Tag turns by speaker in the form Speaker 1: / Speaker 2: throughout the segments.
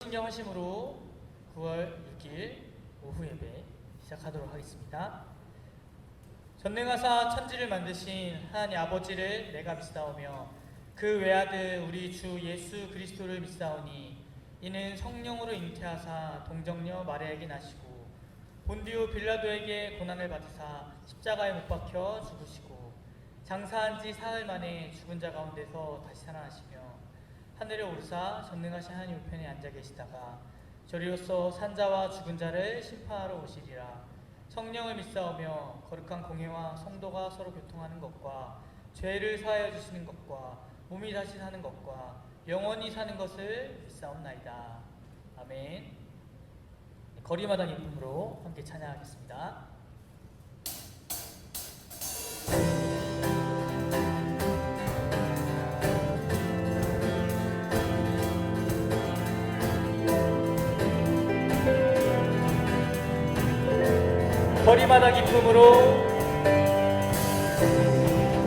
Speaker 1: 성경 하심으로 9월 6일 오후 예배 시작하도록 하겠습니다. 전능하사 천지를 만드신 하나님 아버지를 내가 믿사오며 그 외아들 우리 주 예수 그리스도를 믿사오니 이는 성령으로 잉태하사 동정녀 마리아에게 나시고 본디오 빌라도에게 고난을 받으사 십자가에 못 박혀 죽으시고 장사한 지 사흘 만에 죽은 자 가운데서 다시 살아나시며 하늘에 오르사 전능하신 하나님 우편에 앉아 계시다가 저리로서 산자와 죽은 자를 심판하러 오시리라. 성령을 믿사오며 거룩한 공회와 성도가 서로 교통하는 것과 죄를 사하여 주시는 것과 몸이 다시 사는 것과 영원히 사는 것을 믿사옵나이다. 아멘. 거리마다 기쁨으로 함께 찬양하겠습니다. 거리마다 기쁨으로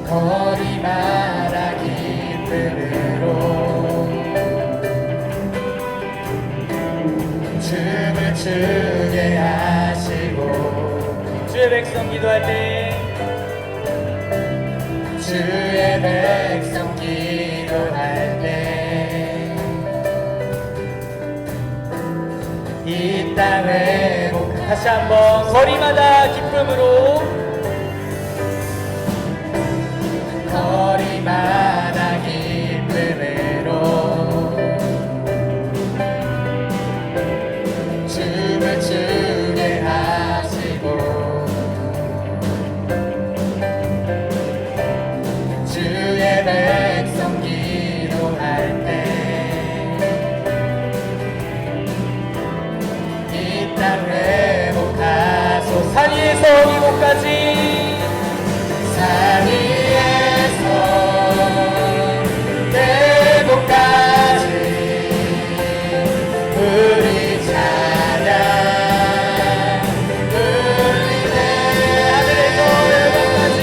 Speaker 2: 거리마다 기쁨으로 춤을 추게 하시고
Speaker 1: 주의 백성 기도할 때
Speaker 2: 주의 백성 기도할 때 이 땅을
Speaker 1: 다시 한번 거리마다 기쁨으로
Speaker 2: 거리마다 기쁨으로 춤을 추게 하시고 주의 백성 기도할 때 이 땅 회복하소서.
Speaker 1: 산 위에서 이곳까지
Speaker 2: 산 위에서 대곳까지 우리 찬양 울리네.
Speaker 1: 하늘에서 열방까지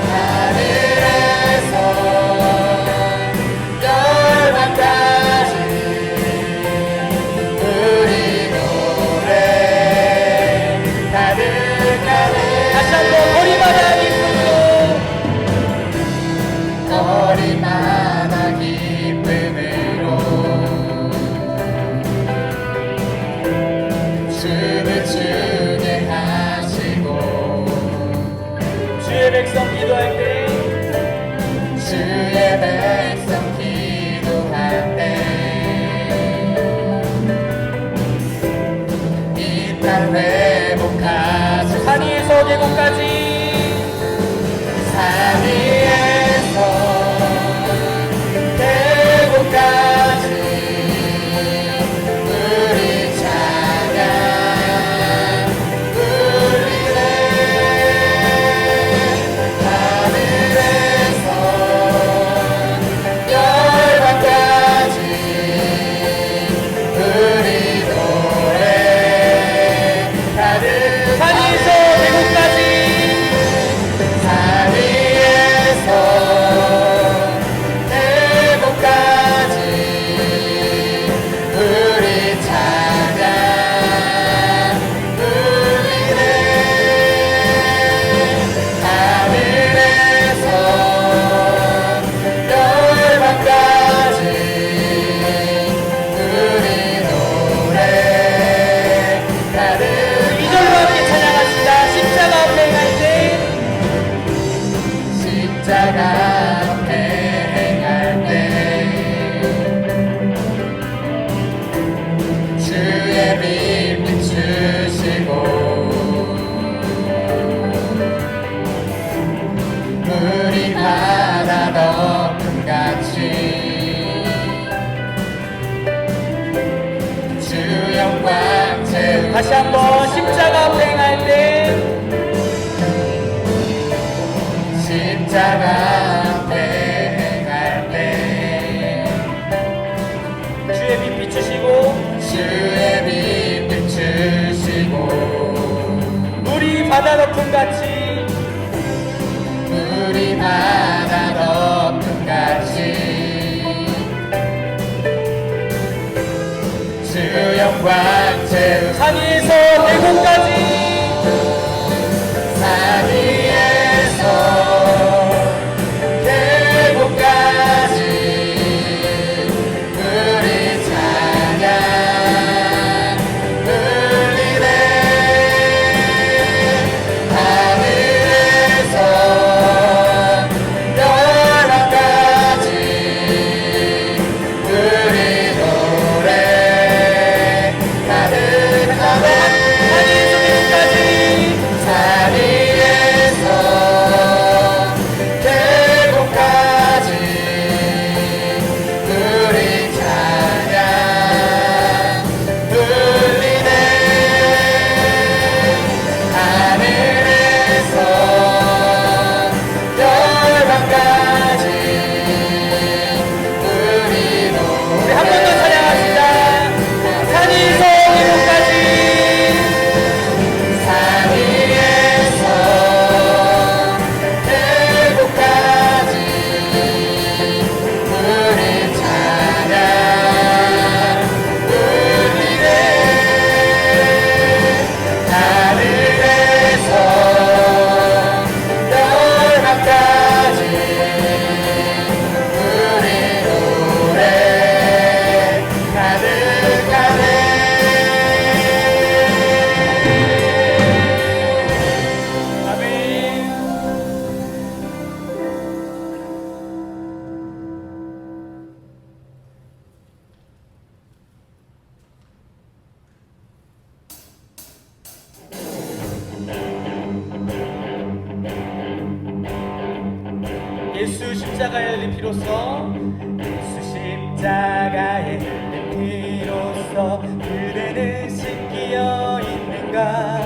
Speaker 2: 하늘에서 열방까지 우리 노래 가득하네.
Speaker 1: 다시 한번 거리마다 기쁨으로
Speaker 2: 거리마다 기쁨으로 춤을 추게 하시고
Speaker 1: 주의 백성 기도할 때
Speaker 2: 주의 백성 기도할 때 이 땅 회복하소서.
Speaker 1: 산 위에서 계곡까지
Speaker 2: 산 위에서 대곳까지 우리 찬양 울리네. 하늘에서 열방까지 우리 노래 가득.
Speaker 1: 산 위에서 계곡까지
Speaker 2: 산 위에서 대곳까지 우리 찬양 울리네. 하늘에서 열방까지 우리 노래 가득.
Speaker 1: 이절로 함께 찬양합시다. 십자가 앞에 갈 때
Speaker 2: 십자가 앞에 행할 때 주의 빛 비추시고 물이 바다 덮음같이 주 영광 채우시고.
Speaker 1: 다시 한번 십자가 앞에 갈 때
Speaker 2: 십자가 앞에 행할 때
Speaker 1: 주의 빛 비추시고
Speaker 2: 주의 빛 비추시고
Speaker 1: 물이 바다 덮음같이
Speaker 2: 물이 바다 덮음같이 주
Speaker 1: 산 위에서 대구까지
Speaker 2: 산 위에서 계곡까지 우리 찬양 울리네. 하늘에서 열방까지 우리 노래 가득하네. 산 위에서 계곡까지 우리 찬양 울리네. 하늘에서 열방까지 우리 노래
Speaker 1: 한 번 더 찬양합시다. 산에서 계곡까지
Speaker 2: 산 위에서 계곡까지 우리 찬양 울리네. 하늘에서 열방까지 우리 노래 가득하네.
Speaker 1: 아멘. 예수 십자가의 흘린 피로써 예수 십자가의 흘린 피로써 그대는 씻기어 있는가.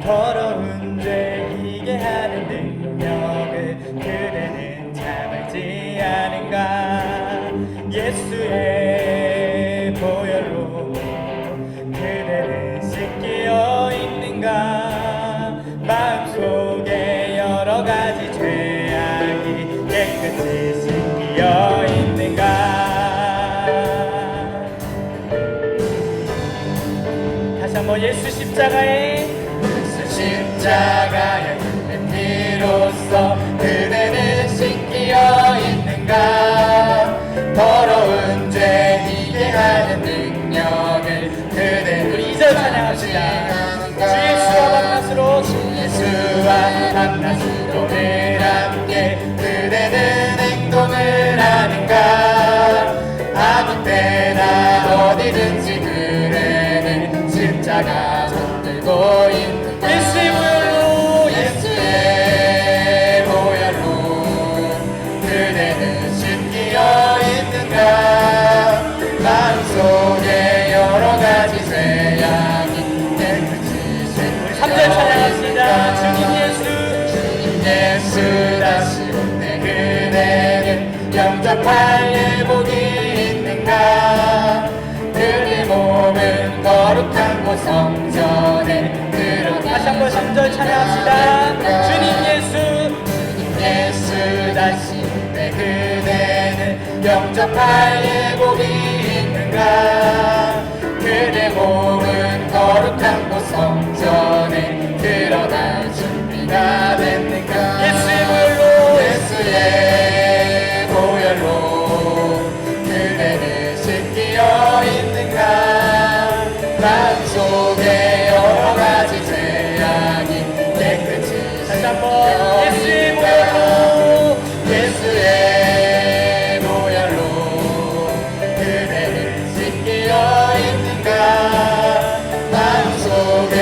Speaker 1: 더러운 죄 이게 하는 능력을 그대는 참을지 않은가. 예수의 보혈로 그대는 씻기어 있는가. 마음속에 여러 가지 죄악이 깨끗이 씻기어 있는가. 다시 한번 예수 십자가에
Speaker 2: 십자가의 흘린 피로써 그대는 씻기어 있는가. 더러운 죄 이게 하는 능력을 그대는
Speaker 1: 우리 2절 찬양합시다. 주 예수와 밤낮으로
Speaker 2: 예수와 밤낮으로 늘 함께 그대는 행동을 하는가. 아무 때나 어디든지 그대는 십자가 붙들고 있는가.
Speaker 1: 예수의 보혈로
Speaker 2: 예수의 보혈로 그대는 씻기어 있는가. 마음속에 여러 가지 죄악이 깨끗이 씻기어
Speaker 1: 3절 찬양합시다. 주님 예수
Speaker 2: 주님 예수 다시 온때 그대는 영접할 예복이 있는가. 그의 몸은 거룩한 곳 성전에 들어가.
Speaker 1: 다시 한번 3절 찬양합시다. 주님 예수
Speaker 2: 예수 다시 온때 그대는 영접할 예복이 있는가. 그대 몸은 거룩한 곳 성전에 들어갈 준비가 됐는가.
Speaker 1: 예수의 보혈로
Speaker 2: 예수의 보혈로 그대는 씻기어 있는가. 마음속에 여러 가지 죄악이 깨끗이
Speaker 1: 다시 한번
Speaker 2: 씻겨
Speaker 1: 예수의
Speaker 2: 있는가.
Speaker 1: 보혈로
Speaker 2: 예수의 보혈로 그대는 씻기어 있는가. 마음속에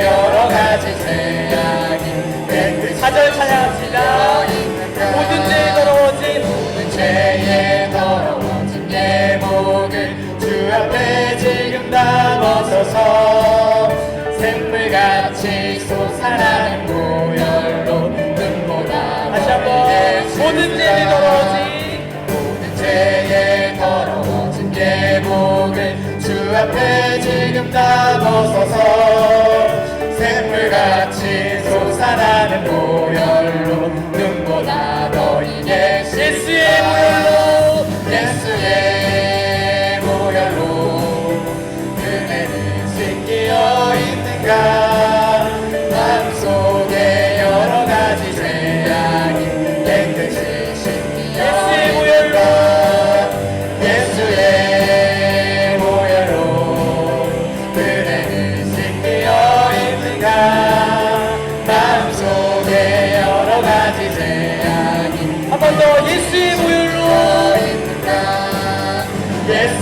Speaker 2: 여러 가지 죄악이 깨끗이
Speaker 1: 4절 찬양합시다.
Speaker 2: 있는가.
Speaker 1: 모든 죄에 더러워진
Speaker 2: 모든 죄에 더러워진 예복을 주 앞에 지금 다 벗어서 샘물같이 솟아나는 보혈로 눈보다
Speaker 1: 다시 한번 모든 죄에 더러워진
Speaker 2: 모든 죄에 더러워진 예복을 주 앞에 지금 다 벗어서 샘물같이 솟아나는 보혈로 눈보다 더 이게
Speaker 1: 예수의 보혈로
Speaker 2: 예수의 보혈로 그대는 씻기어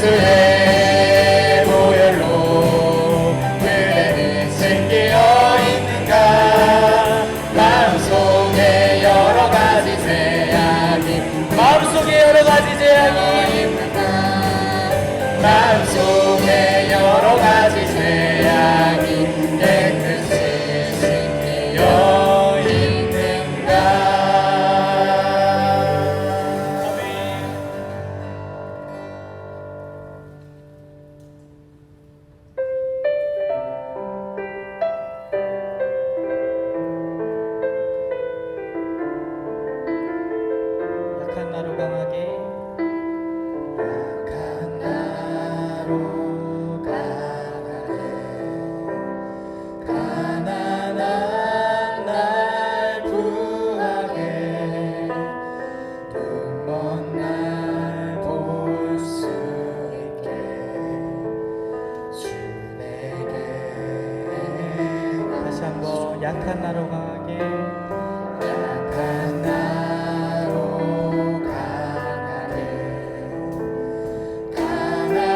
Speaker 2: 예수의 보혈로 그대는 생기어 있는가 마음속에 여러 가지 제약이
Speaker 1: 마음속에 여러 가지 제약이
Speaker 2: 마음속에 여러 가지 제약이 깨끗이 생기어 있는가
Speaker 1: 아멘. 약한 나로 강하게
Speaker 2: 약한 나로 강하게 가난한 날 구하게 눈먼 날 볼 수 있게 주 내게
Speaker 1: 다시 한번 약한 나로 강하게
Speaker 2: 약한 나로 강하게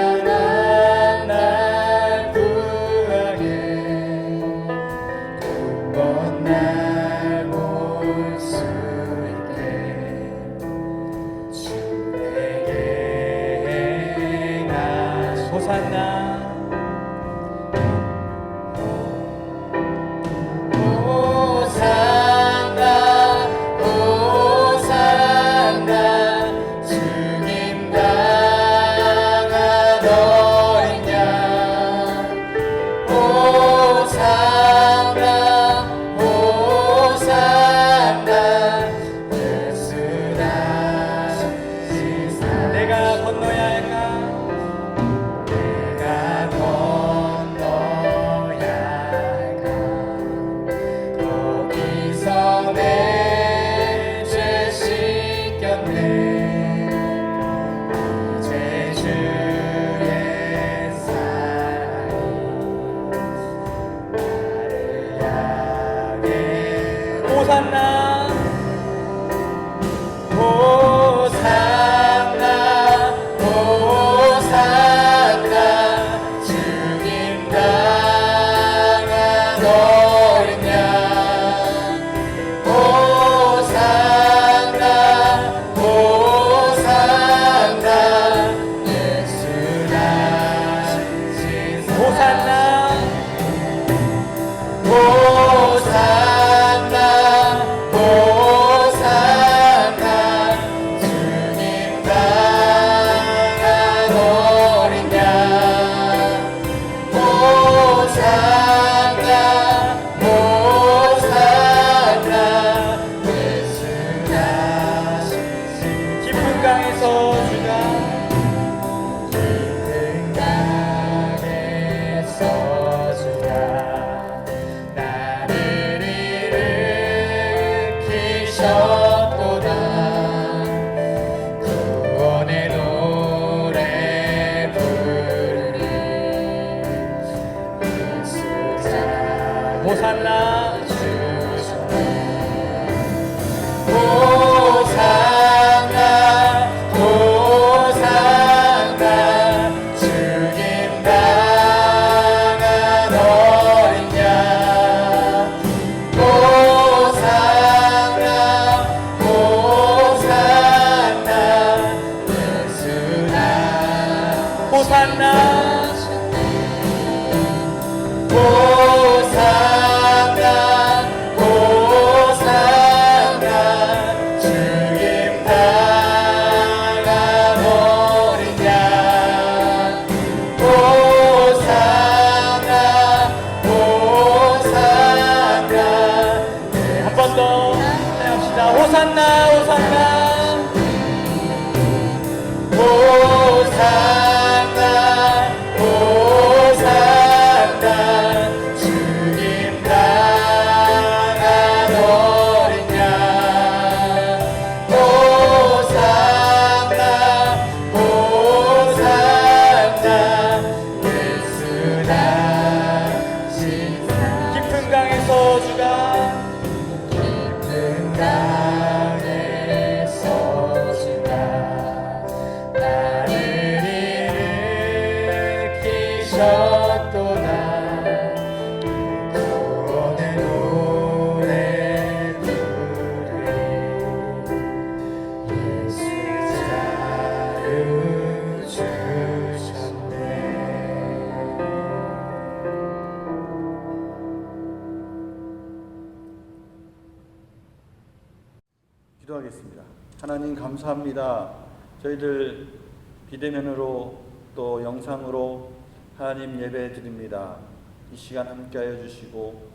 Speaker 2: 가난한 날 구하게 눈먼 날 볼 수 있게 주 내게 행하시
Speaker 1: 호산나
Speaker 2: 호산나 호산나 죽임 당한 어린 양 호산나 호산나 예수 다시
Speaker 1: 내가 건너야 할까
Speaker 2: 내가 건너야 할까 거기서 내 죄 씻겼네 이제 주의 사랑이 나를 향해
Speaker 1: 호산나
Speaker 2: 호산나 호산나 죽임 당한 어린 양 호산나 호산나 예수 다시
Speaker 1: 호산나
Speaker 2: 호산나 호산나 주님 당한 어린 양 호산나 호산나 예수 다시
Speaker 1: 깊은 강에서 주가
Speaker 2: 깊은 강에서 주가 나를 일으키셨도다 구원의 노래 부르리 예수 자
Speaker 1: 호산나
Speaker 2: 주셨네 호산나 호산나 죽임 당한 어린 양 호산나 호산나 예수
Speaker 1: 호산나
Speaker 2: 호산나 호산나 죽임 당한 어린 양 호산나 호산나
Speaker 1: 한 번 더 합시다. 호산나 호산나
Speaker 2: 호산나 호산나 죽임 당한 어린 양 호산나 호산나 예수 다시
Speaker 1: 깊은 강에서 주가
Speaker 2: 깊은 강에서 주가 나를 주셨네.
Speaker 3: 기도하겠습니다. 하나님 감사합니다. 저희들 비대면으로 또 영상으로 하나님 예배 드립니다. 이 시간 함께하여 주시고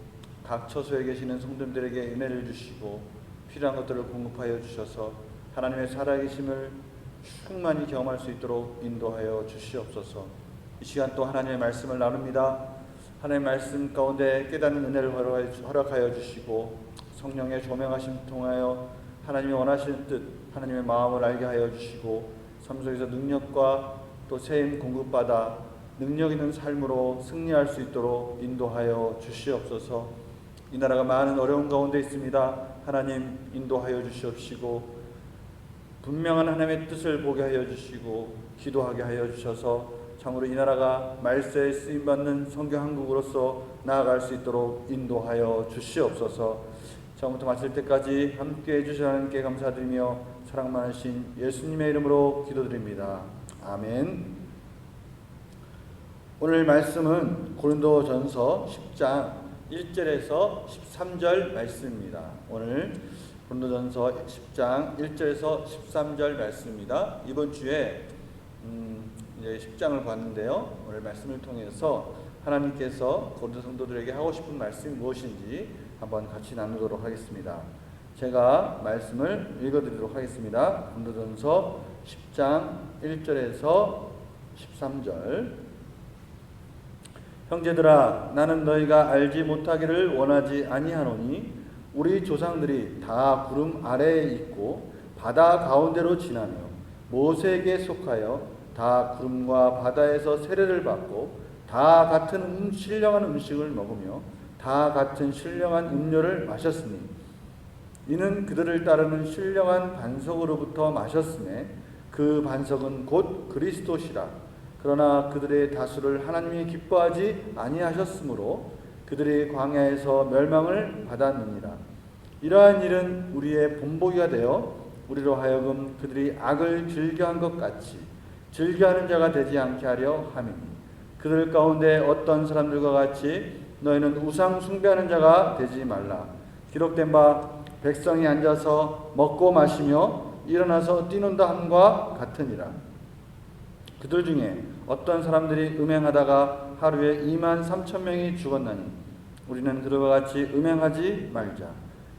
Speaker 3: 각 처소에 계시는 성도들에게 은혜를 주시고 필요한 것들을 공급하여 주셔서 하나님의 살아계심을 충만히 경험할 수 있도록 인도하여 주시옵소서. 이 시간 또 하나님의 말씀을 나눕니다. 하나님의 말씀 가운데 깨닫는 은혜를 허락하여 주시고 성령의 조명하심 통하여 하나님이 원하시는 뜻, 하나님의 마음을 알게 하여 주시고 삶 속에서 능력과 또 세임 공급받아 능력 있는 삶으로 승리할 수 있도록 인도하여 주시옵소서. 이 나라가 많은 어려움 가운데 있습니다. 하나님 인도하여 주시옵시고 분명한 하나님의 뜻을 보게 하여 주시고 기도하게 하여 주셔서 참으로 이 나라가 말세에 쓰임받는 선교 한국으로서 나아갈 수 있도록 인도하여 주시옵소서. 처음부터 마칠 때까지 함께해 주셔서 하나님께 감사드리며 사랑 많으신 예수님의 이름으로 기도드립니다. 아멘. 오늘 말씀은 고린도전서 10장 1절에서 13절 말씀입니다. 오늘 고린도전서 10장 1절에서 13절 말씀입니다. 이번 주에 이제 10장을 봤는데요. 오늘 말씀을 통해서 하나님께서 고린도 성도들에게 하고 싶은 말씀이 무엇인지 한번 같이 나누도록 하겠습니다. 제가 말씀을 읽어드리도록 하겠습니다. 고린도전서 10장 1절에서 13절. 형제들아, 나는 너희가 알지 못하기를 원하지 아니하노니 우리 조상들이 다 구름 아래에 있고 바다 가운데로 지나며 모세에게 속하여 다 구름과 바다에서 세례를 받고 다 같은 신령한 음식을 먹으며 다 같은 신령한 음료를 마셨으니 이는 그들을 따르는 신령한 반석으로부터 마셨음에 그 반석은 곧 그리스도시라. 그러나 그들의 다수를 하나님이 기뻐하지 아니하셨으므로 그들이 광야에서 멸망을 받았느니라. 이러한 일은 우리의 본보기가 되어 우리로 하여금 그들이 악을 즐겨한 것 같이 즐겨하는 자가 되지 않게 하려 함이니 그들 가운데 어떤 사람들과 같이 너희는 우상 숭배하는 자가 되지 말라. 기록된 바 백성이 앉아서 먹고 마시며 일어나서 뛰논다 함과 같으니라. 그들 중에 어떤 사람들이 음행하다가 하루에 23,000명이 죽었나니 우리는 그들과 같이 음행하지 말자.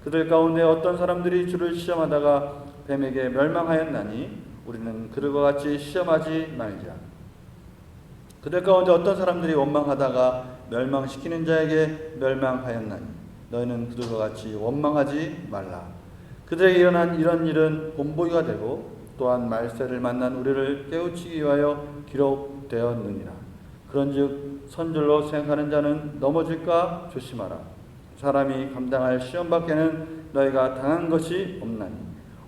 Speaker 3: 그들 가운데 어떤 사람들이 주를 시험하다가 뱀에게 멸망하였나니 우리는 그들과 같이 시험하지 말자. 그들 가운데 어떤 사람들이 원망하다가 멸망시키는 자에게 멸망하였나니 너희는 그들과 같이 원망하지 말라. 그들에게 일어난 이런 일은 본보기가 되고 또한 말세를 만난 우리를 깨우치기 위하여 기록되었느니라. 그런즉 선줄로 생각하는 자는 넘어질까 조심하라. 사람이 감당할 시험 밖에는 너희가 당한 것이 없나니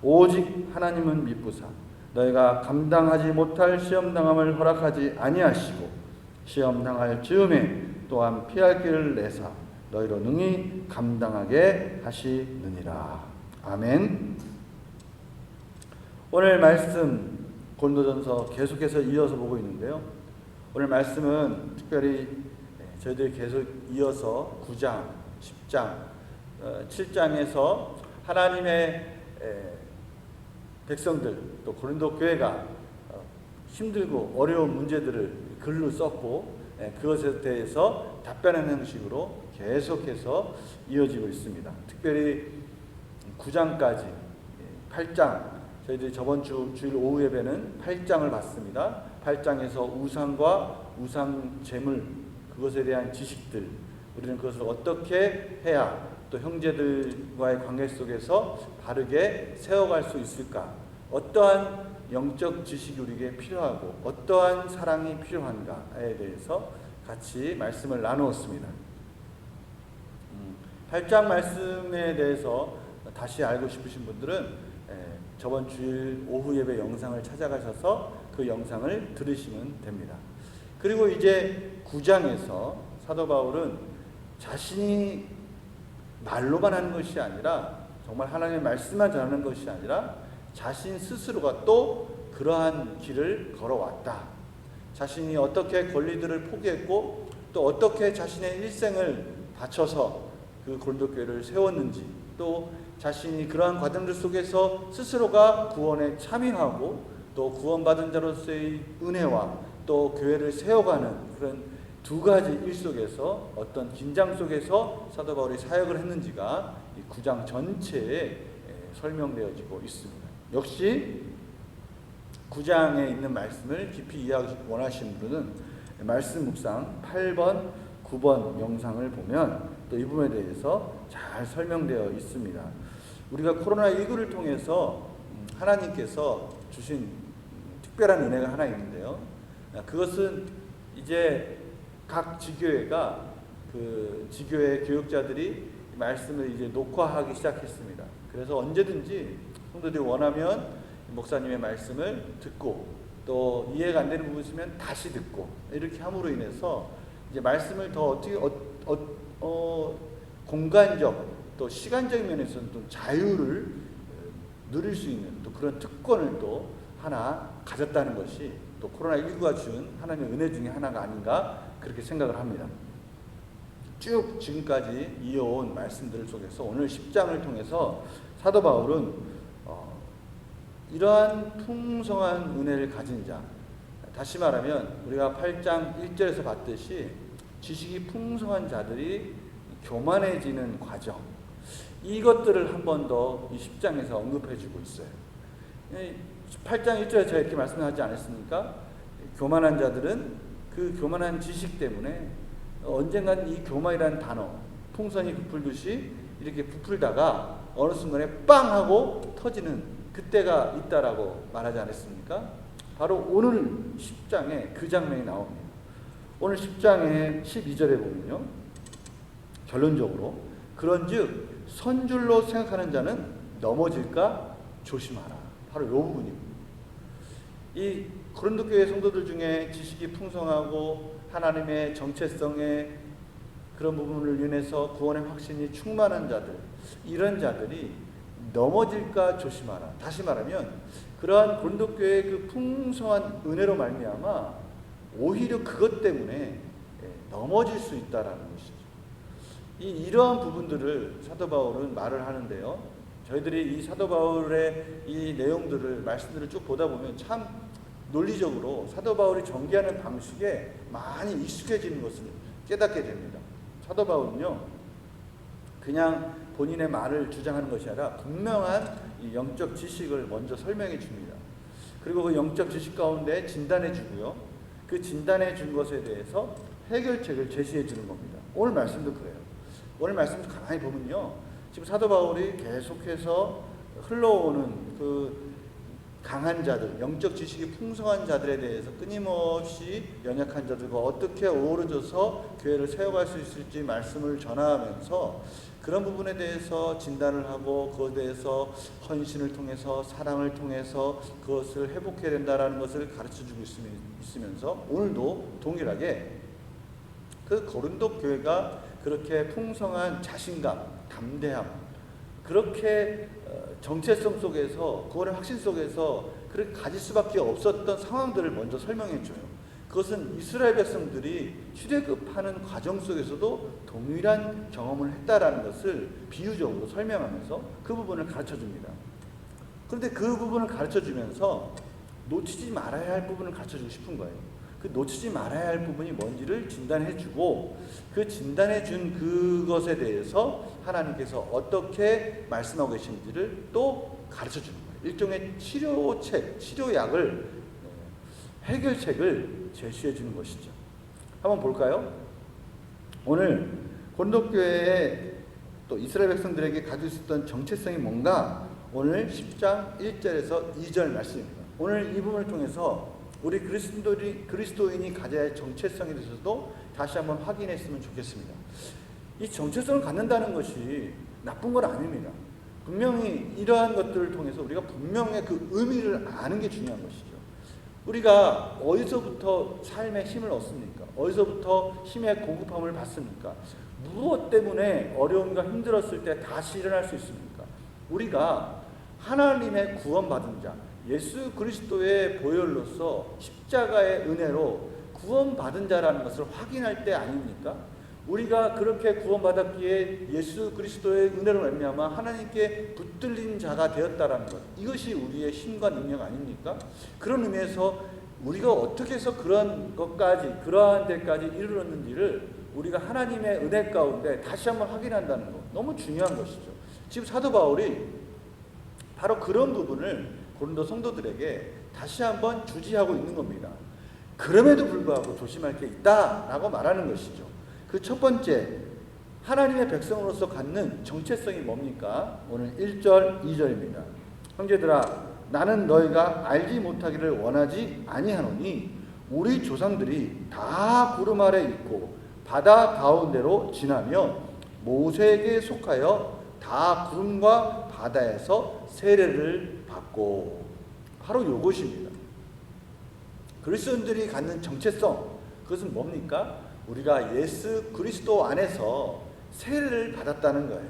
Speaker 3: 오직 하나님은 미쁘사 너희가 감당하지 못할 시험 당함을 허락하지 아니하시고 시험 당할 즈음에 또한 피할 길을 내사 너희로 능히 감당하게 하시느니라. 아멘. 오늘 말씀 고린도전서 계속해서 이어서 보고 있는데요. 오늘 말씀은 특별히 저희들이 계속 이어서 9장, 10장, 7장에서 하나님의 백성들 또 고린도 교회가 힘들고 어려운 문제들을 글로 썼고 그것에 대해서 답변하는 형식으로 계속해서 이어지고 있습니다. 특별히 9장까지 8장 저희들이 저번 주일 오후 예배는 8장을 봤습니다. 8장에서 우상과 우상 제물 그것에 대한 지식들 우리는 그것을 어떻게 해야 또 형제들과의 관계 속에서 바르게 세워갈 수 있을까? 어떠한 영적 지식이 우리에게 필요하고 어떠한 사랑이 필요한가에 대해서 같이 말씀을 나누었습니다. 8장 말씀에 대해서 다시 알고 싶으신 분들은 저번 주일 오후 예배 영상을 찾아가셔서 그 영상을 들으시면 됩니다. 그리고 이제 9장에서 사도 바울은 자신이 말로만 하는 것이 아니라 정말 하나님의 말씀만 전하는 것이 아니라 자신 스스로가 또 그러한 길을 걸어왔다. 자신이 어떻게 권리들을 포기했고 또 어떻게 자신의 일생을 바쳐서 그 고린도 교회를 세웠는지, 또 자신이 그러한 과정들 속에서 스스로가 구원에 참여하고 또 구원받은 자로서의 은혜와 또 교회를 세워가는 그런 두 가지 일 속에서 어떤 긴장 속에서 사도 바울이 사역을 했는지가 이 9장 전체에 설명되어지고 있습니다. 역시 9장에 있는 말씀을 깊이 이해하기 원하시는 분은 말씀 묵상 8번, 9번 영상을 보면 또 이 부분에 대해서 잘 설명되어 있습니다. 우리가 코로나19를 통해서 하나님께서 주신 특별한 은혜가 하나 있는데요. 그것은 이제 각 지교회가 그 지교회 교육자들이 말씀을 이제 녹화하기 시작했습니다. 그래서 언제든지 성도들이 원하면 목사님의 말씀을 듣고 또 이해가 안 되는 부분이 있으면 다시 듣고 이렇게 함으로 인해서 이제 말씀을 더 어떻게 공간적 또 시간적인 면에서는 좀 자유를 누릴 수 있는 또 그런 특권을 또 하나 가졌다는 것이 또 코로나19가 준 하나님의 은혜 중에 하나가 아닌가 그렇게 생각을 합니다. 쭉 지금까지 이어온 말씀들 속에서 오늘 10장을 통해서 사도 바울은 이러한 풍성한 은혜를 가진 자, 다시 말하면 우리가 8장 1절에서 봤듯이 지식이 풍성한 자들이 교만해지는 과정, 이것들을 한 번 더 이 10장에서 언급해주고 있어요. 8장 1절에 제가 이렇게 말씀하지 않았습니까? 교만한 자들은 그 교만한 지식 때문에 언젠간 이 교만이라는 단어, 풍선이 부풀듯이 이렇게 부풀다가 어느 순간에 빵 하고 터지는 그때가 있다라고 말하지 않았습니까? 바로 오늘 10장에 그 장면이 나옵니다. 오늘 10장의 12절에 보면요, 결론적으로 그런즉 선줄로 생각하는 자는 넘어질까 조심하라. 바로 이 부분입니다. 이 고린도 교회 성도들 중에 지식이 풍성하고 하나님의 정체성의 그런 부분을 인해서 구원의 확신이 충만한 자들, 이런 자들이 넘어질까 조심하라. 다시 말하면 그러한 고린도 교회의 그 풍성한 은혜로 말미암아 오히려 그것 때문에 넘어질 수 있다라는 것이죠. 이러한 부분들을 사도 바울은 말을 하는데요. 저희들이 이 사도 바울의 이 내용들을 말씀들을 쭉 보다 보면 참 논리적으로 사도 바울이 전개하는 방식에 많이 익숙해지는 것을 깨닫게 됩니다. 사도 바울은요, 그냥 본인의 말을 주장하는 것이 아니라 분명한 이 영적 지식을 먼저 설명해 줍니다. 그리고 그 영적 지식 가운데 진단해 주고요, 그 진단해 준 것에 대해서 해결책을 제시해 주는 겁니다. 오늘 말씀도 그래요. 오늘 말씀도 가만히 보면요, 지금 사도 바울이 계속해서 흘러오는 그 강한 자들, 영적 지식이 풍성한 자들에 대해서 끊임없이 연약한 자들과 어떻게 어우러져서 교회를 세워갈 수 있을지 말씀을 전하면서 그런 부분에 대해서 진단을 하고 그것에 대해서 헌신을 통해서 사랑을 통해서 그것을 회복해야 된다는 것을 가르쳐주고 있으면서 오늘도 동일하게 그 고린도 교회가 그렇게 풍성한 자신감, 담대함, 그렇게 정체성 속에서 구원의 확신 속에서 그렇게 가질 수밖에 없었던 상황들을 먼저 설명해 줘요. 그것은 이스라엘 백성들이 출애굽하는 과정 속에서도 동일한 경험을 했다라는 것을 비유적으로 설명하면서 그 부분을 가르쳐 줍니다. 그런데 그 부분을 가르쳐 주면서 놓치지 말아야 할 부분을 가르쳐 주고 싶은 거예요. 그 놓치지 말아야 할 부분이 뭔지를 진단해 주고 그 진단해 준 그것에 대해서 하나님께서 어떻게 말씀하고 계신지를 또 가르쳐 주는 거예요. 일종의 치료책, 치료약을, 해결책을 제시해 주는 것이죠. 한번 볼까요? 오늘 고린도 교회에 또 이스라엘 백성들에게 가지고 있었던 정체성이 뭔가 오늘 10장 1절에서 2절 말씀입니다. 오늘 이 부분을 통해서 우리 그리스도인이 가져야 할 정체성에 대해서도 다시 한번 확인했으면 좋겠습니다. 이 정체성을 갖는다는 것이 나쁜 건 아닙니다. 분명히 이러한 것들을 통해서 우리가 분명히 그 의미를 아는 게 중요한 것이죠. 우리가 어디서부터 삶의 힘을 얻습니까? 어디서부터 힘의 고급함을 받습니까? 무엇 때문에 어려움과 힘들었을 때 다시 일어날 수 있습니까? 우리가 하나님의 구원받은 자, 예수 그리스도의 보혈로서 십자가의 은혜로 구원받은 자라는 것을 확인할 때 아닙니까? 우리가 그렇게 구원받았기에 예수 그리스도의 은혜로 말미암아 하나님께 붙들린 자가 되었다라는 것, 이것이 우리의 힘과 능력 아닙니까? 그런 의미에서 우리가 어떻게 해서 그러한 데까지 이르렀는지를 우리가 하나님의 은혜 가운데 다시 한번 확인한다는 것, 너무 중요한 것이죠. 지금 사도 바울이 바로 그런 부분을 고린도 성도들에게 다시 한번 주지하고 있는 겁니다. 그럼에도 불구하고 조심할 게 있다라고 말하는 것이죠. 그 첫 번째, 하나님의 백성으로서 갖는 정체성이 뭡니까? 오늘 1절, 2절입니다. 형제들아, 나는 너희가 알지 못하기를 원하지 아니하노니 우리 조상들이 다 구름 아래 있고 바다 가운데로 지나며 모세에게 속하여 다 구름과 바다에서 세례를 받고, 바로 이것입니다. 그리스도인들이 갖는 정체성, 그것은 뭡니까? 우리가 예수 그리스도 안에서 세례를 받았다는 거예요.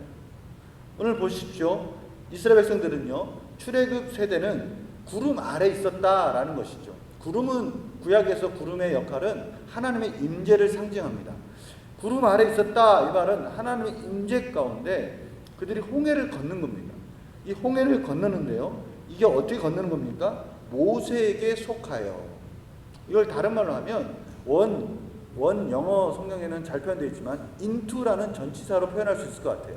Speaker 3: 오늘 보십시오. 이스라엘 백성들은요, 출애굽 세대는 구름 아래 있었다라는 것이죠. 구름은, 구약에서 구름의 역할은 하나님의 임재를 상징합니다. 구름 아래 있었다, 이 말은 하나님의 임재 가운데 그들이 홍해를 걷는 겁니다. 이 홍해를 건너는데요, 이게 어떻게 건너는 겁니까? 모세에게 속하여. 이걸 다른 말로 하면 원 영어 성경에는 잘 표현되어 있지만 into라는 전치사로 표현할 수 있을 것 같아요.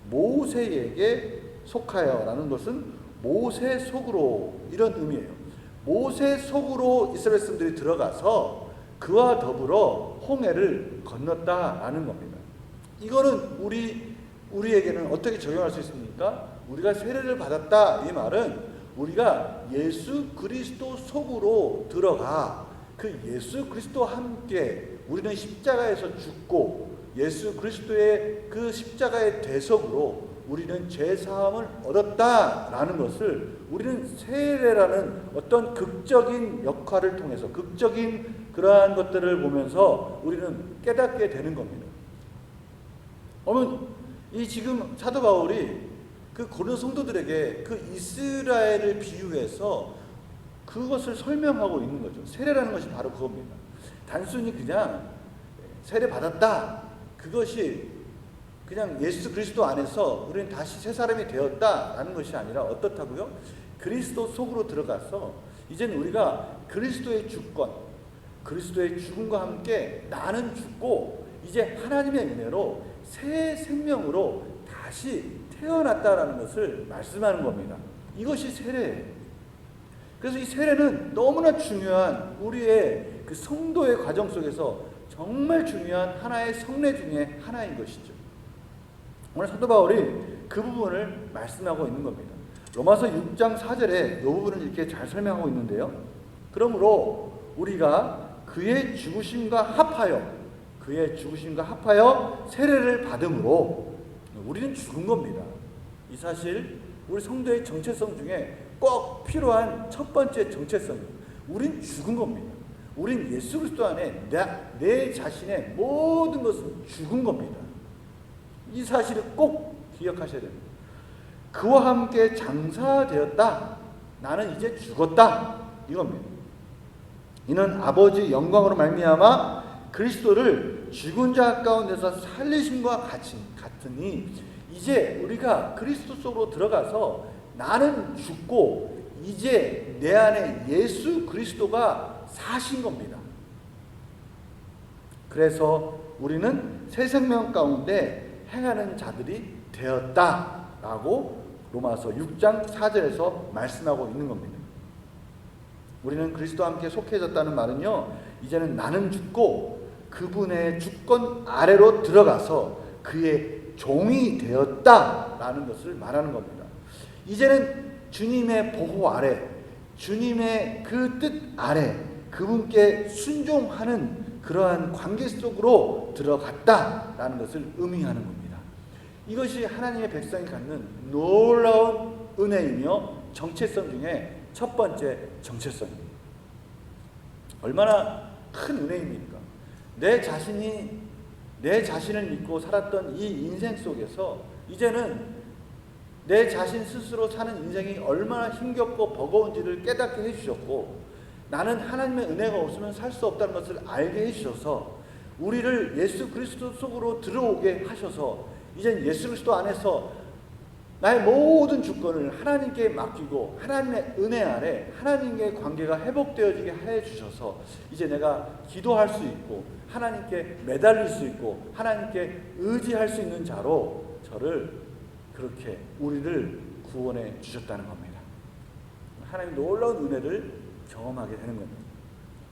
Speaker 3: 모세에게 속하여라는 것은 모세 속으로, 이런 의미예요. 모세 속으로 이스라엘 백성들이 들어가서 그와 더불어 홍해를 건넜다라는 겁니다. 이거는 우리에게는 어떻게 적용할 수 있습니까? 우리가 세례를 받았다, 이 말은 우리가 예수 그리스도 속으로 들어가 그 예수 그리스도와 함께 우리는 십자가에서 죽고 예수 그리스도의 그 십자가의 대속으로 우리는 죄사함을 얻었다라는 것을 우리는 세례라는 어떤 극적인 역할을 통해서, 극적인 그러한 것들을 보면서 우리는 깨닫게 되는 겁니다. 이 지금 사도 바울이 그 고린도 성도들에게 그 이스라엘을 비유해서 그것을 설명하고 있는 거죠. 세례라는 것이 바로 그겁니다. 단순히 그냥 세례 받았다, 그것이 그냥 예수 그리스도 안에서 우리는 다시 새 사람이 되었다라는 것이 아니라 어떻다고요? 그리스도 속으로 들어가서 이제는 우리가 그리스도의 주권, 그리스도의 죽음과 함께 나는 죽고 이제 하나님의 은혜로 새 생명으로 다시 태어났다라는 것을 말씀하는 겁니다. 이것이 세례예요. 그래서 이 세례는 너무나 중요한 우리의 그 성도의 과정 속에서 정말 중요한 하나의 성례 중에 하나인 것이죠. 오늘 사도 바울이 그 부분을 말씀하고 있는 겁니다. 로마서 6장 4절에 이 부분을 이렇게 잘 설명하고 있는데요. 그러므로 우리가 그의 죽으심과 합하여 세례를 받음으로 우리는 죽은 겁니다. 이 사실 우리 성도의 정체성 중에 꼭 필요한 첫 번째 정체성입니다. 우린 죽은 겁니다. 우린 예수 그리스도 안에 내 자신의 모든 것은 죽은 겁니다. 이 사실을 꼭 기억하셔야 됩니다. 그와 함께 장사되었다. 나는 이제 죽었다. 이겁니다. 이는 아버지 영광으로 말미암아 그리스도를 죽은 자 가운데서 살리심과 같으니 이제 우리가 그리스도 속으로 들어가서 나는 죽고 이제 내 안에 예수 그리스도가 사신 겁니다. 그래서 우리는 새 생명 가운데 행하는 자들이 되었다라고 로마서 6장 4절에서 말씀하고 있는 겁니다. 우리는 그리스도와 함께 속해졌다는 말은요, 이제는 나는 죽고 그분의 주권 아래로 들어가서 그의 종이 되었다라는 것을 말하는 겁니다. 이제는 주님의 보호 아래, 주님의 그 뜻 아래 그분께 순종하는 그러한 관계 속으로 들어갔다라는 것을 의미하는 겁니다. 이것이 하나님의 백성이 갖는 놀라운 은혜이며 정체성 중에 첫 번째 정체성입니다. 얼마나 큰 은혜입니까? 내 자신을 믿고 살았던 이 인생 속에서 이제는 내 자신 스스로 사는 인생이 얼마나 힘겹고 버거운지를 깨닫게 해주셨고, 나는 하나님의 은혜가 없으면 살 수 없다는 것을 알게 해주셔서 우리를 예수 그리스도 속으로 들어오게 하셔서 이젠 예수 그리스도 안에서 나의 모든 주권을 하나님께 맡기고 하나님의 은혜 아래 하나님과의 관계가 회복되어지게 해주셔서 이제 내가 기도할 수 있고 하나님께 매달릴 수 있고 하나님께 의지할 수 있는 자로 저를 그렇게 우리를 구원해 주셨다는 겁니다. 하나님의 놀라운 은혜를 경험하게 되는 겁니다.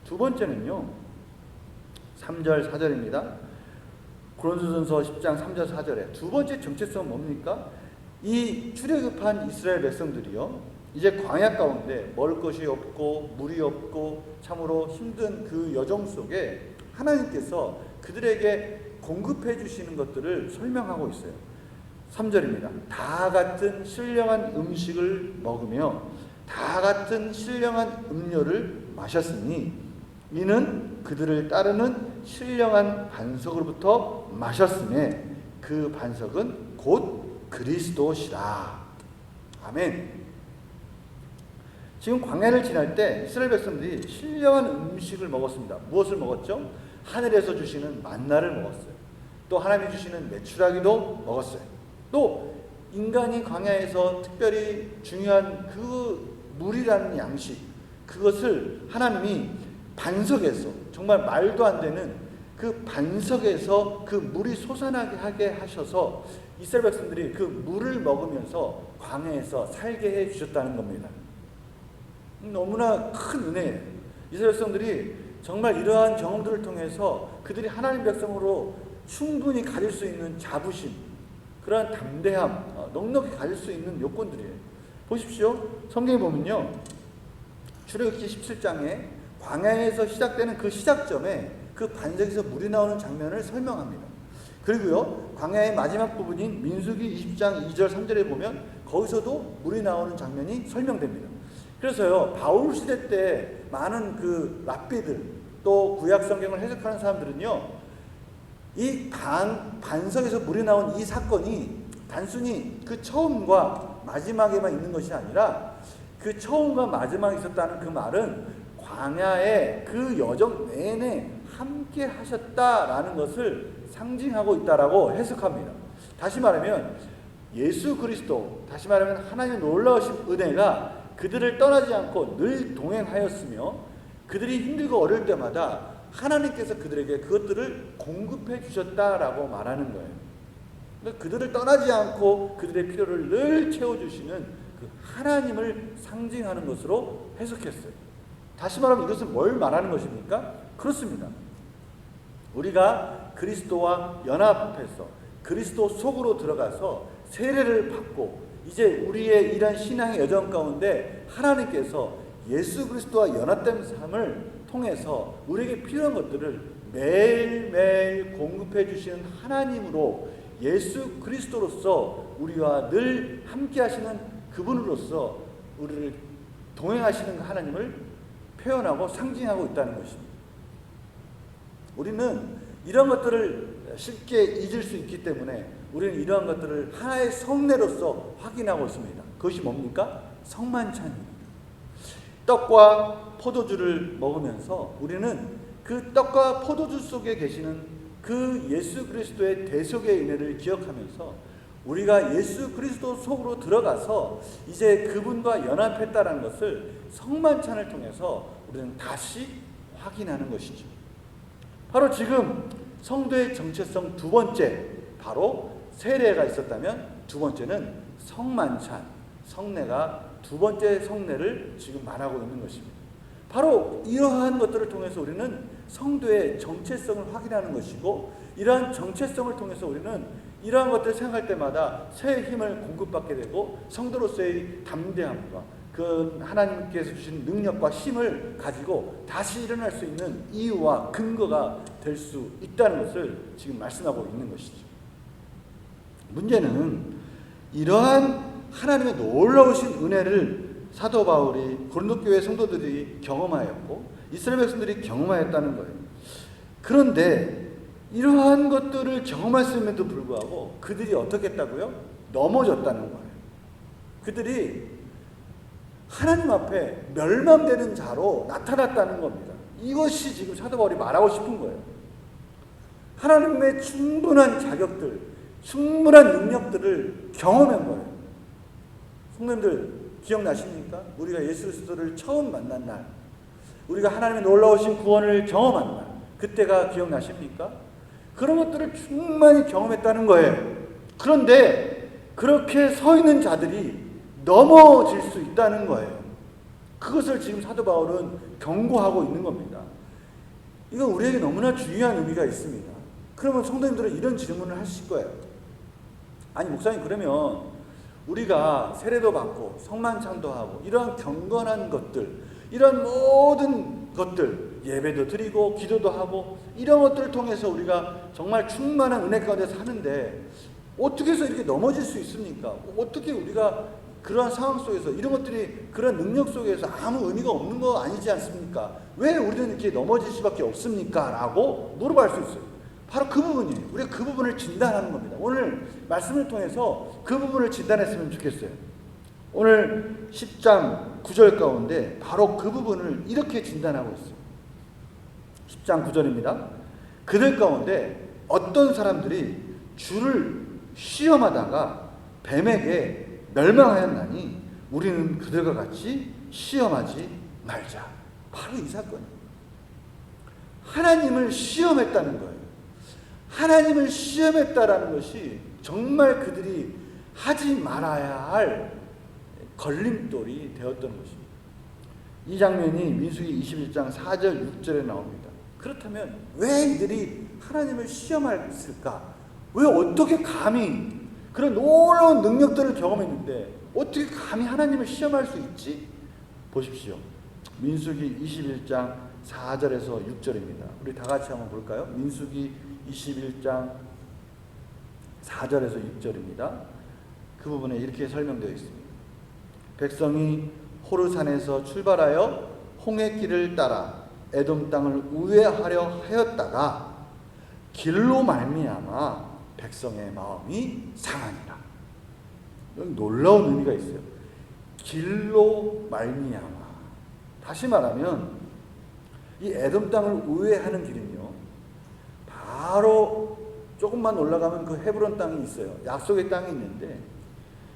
Speaker 3: 두 번째는요, 3절 4절입니다. 고린도전서 10장 3절 4절에 두 번째 정체성은 뭡니까? 이 출애굽한 이스라엘 백성들이요, 이제 광야 가운데 먹을 것이 없고 물이 없고 참으로 힘든 그 여정 속에 하나님께서 그들에게 공급해 주시는 것들을 설명하고 있어요. 3절입니다. 다 같은 신령한 음식을 먹으며 다 같은 신령한 음료를 마셨으니 이는 그들을 따르는 신령한 반석으로부터 마셨음에 그 반석은 곧 그리스도시라. 아멘. 지금 광야를 지날 때 이스라엘 백성들이 신령한 음식을 먹었습니다. 무엇을 먹었죠? 하늘에서 주시는 만나를 먹었어요. 또 하나님이 주시는 메추라기도 먹었어요. 또 인간이 광야에서 특별히 중요한 그 물이라는 양식, 그것을 하나님이 반석에서, 정말 말도 안 되는 그 반석에서 그 물이 솟아나게 하게 하셔서 이스라엘 백성들이 그 물을 먹으면서 광야에서 살게 해 주셨다는 겁니다. 너무나 큰 은혜예요. 이스라엘 백성들이 정말 이러한 경험들을 통해서 그들이 하나님 백성으로 충분히 가질 수 있는 자부심, 그러한 담대함, 넉넉히 가질 수 있는 요건들이에요. 보십시오. 성경에 보면요, 출애굽기 17장에 광야에서 시작되는 그 시작점에 그 반석에서 물이 나오는 장면을 설명합니다. 그리고요, 광야의 마지막 부분인 민수기 20장 2절 3절에 보면 거기서도 물이 나오는 장면이 설명됩니다. 그래서요, 바울 시대 때 많은 그 랍비들, 또 구약 성경을 해석하는 사람들은요, 이 반석에서 물이 나온 이 사건이 단순히 그 처음과 마지막에만 있는 것이 아니라 그 처음과 마지막에 있었다는 그 말은 광야의 그 여정 내내 함께 하셨다라는 것을 상징하고 있다라고 해석합니다. 다시 말하면 예수 그리스도, 다시 말하면 하나님의 놀라우신 은혜가 그들을 떠나지 않고 늘 동행하였으며 그들이 힘들고 어려울 때마다 하나님께서 그들에게 그것들을 공급해 주셨다라고 말하는 거예요. 그러니까 그들을 떠나지 않고 그들의 필요를 늘 채워주시는 그 하나님을 상징하는 것으로 해석했어요. 다시 말하면 이것은 뭘 말하는 것입니까? 그렇습니다. 우리가 그리스도와 연합해서 그리스도 속으로 들어가서 세례를 받고 이제 우리의 이런 신앙의 여정 가운데 하나님께서 예수 그리스도와 연합된 삶을 통해서 우리에게 필요한 것들을 매일매일 공급해 주시는 하나님으로, 예수 그리스도로서 우리와 늘 함께 하시는 그분으로서 우리를 동행하시는 하나님을 표현하고 상징하고 있다는 것입니다. 우리는 이런 것들을 쉽게 잊을 수 있기 때문에 우리는 이러한 것들을 하나의 성례로서 확인하고 있습니다. 그것이 뭡니까? 성만찬입니다. 떡과 포도주를 먹으면서 우리는 그 떡과 포도주 속에 계시는 그 예수 그리스도의 대속의 은혜를 기억하면서 우리가 예수 그리스도 속으로 들어가서 이제 그분과 연합했다는 것을 성만찬을 통해서 우리는 다시 확인하는 것이죠. 바로 지금 성도의 정체성 두 번째, 바로 세례가 있었다면 두 번째는 성만찬, 성례가 두 번째 성례를 지금 말하고 있는 것입니다. 바로 이러한 것들을 통해서 우리는 성도의 정체성을 확인하는 것이고, 이러한 정체성을 통해서 우리는 이러한 것들을 생각할 때마다 새 힘을 공급받게 되고 성도로서의 담대함과 그 하나님께서 주신 능력과 힘을 가지고 다시 일어날 수 있는 이유와 근거가 될 수 있다는 것을 지금 말씀하고 있는 것이죠. 문제는 이러한 하나님의 놀라우신 은혜를 사도 바울이 고린도 교회 성도들이 경험하였고 이스라엘 백성들이 경험하였다는 거예요. 그런데 이러한 것들을 경험했음에도 불구하고 그들이 어떻게 했다고요? 넘어졌다는 거예요. 그들이 하나님 앞에 멸망되는 자로 나타났다는 겁니다. 이것이 지금 사도 바울이 말하고 싶은 거예요. 하나님의 충분한 자격들, 충분한 능력들을 경험한 거예요. 성도님들 기억나십니까? 우리가 예수 그리스도를 처음 만난 날, 우리가 하나님의 놀라우신 구원을 경험한 날, 그때가 기억나십니까? 그런 것들을 충만히 경험했다는 거예요. 그런데 그렇게 서 있는 자들이 넘어질 수 있다는 거예요. 그것을 지금 사도 바울은 경고하고 있는 겁니다. 이건 우리에게 너무나 중요한 의미가 있습니다. 그러면 성도님들은 이런 질문을 하실 거예요. 아니 목사님, 그러면 우리가 세례도 받고 성만찬도 하고 이러한 경건한 것들, 이런 모든 것들, 예배도 드리고 기도도 하고 이런 것들을 통해서 우리가 정말 충만한 은혜 가운데 사는데 어떻게 해서 이렇게 넘어질 수 있습니까? 어떻게 우리가 그러한 상황 속에서 이런 것들이 그런 능력 속에서 아무 의미가 없는 거 아니지 않습니까? 왜 우리는 이렇게 넘어질 수밖에 없습니까? 라고 물어볼 수 있어요. 바로 그 부분이에요. 우리가 그 부분을 진단하는 겁니다. 오늘 말씀을 통해서 그 부분을 진단했으면 좋겠어요. 오늘 10장 9절 가운데 바로 그 부분을 이렇게 진단하고 있어요. 10장 9절입니다. 그들 가운데 어떤 사람들이 주를 시험하다가 뱀에게 멸망하였나니 우리는 그들과 같이 시험하지 말자. 바로 이 사건이에요. 하나님을 시험했다는 거예요. 하나님을 시험했다라는 것이 정말 그들이 하지 말아야 할 걸림돌이 되었던 것입니다. 이 장면이 민수기 21장 4절 6절에 나옵니다. 그렇다면 왜 이들이 하나님을 시험했을까? 왜 어떻게 감히 그런 놀라운 능력들을 경험했는데 어떻게 감히 하나님을 시험할 수 있지? 보십시오. 민수기 21장 4절에서 6절입니다. 우리 다 같이 한번 볼까요? 민수기 21장 4절에서 6절입니다. 그 부분에 이렇게 설명되어 있습니다. 백성이 호르산에서 출발하여 홍해길을 따라 에돔 땅을 우회하려 하였다가 길로 말미암아 백성의 마음이 상하니라. 여기 놀라운 의미가 있어요. 길로 말미암아. 다시 말하면 이 에돔 땅을 우회하는 길은요, 바로 조금만 올라가면 그 헤브론 땅이 있어요. 약속의 땅이 있는데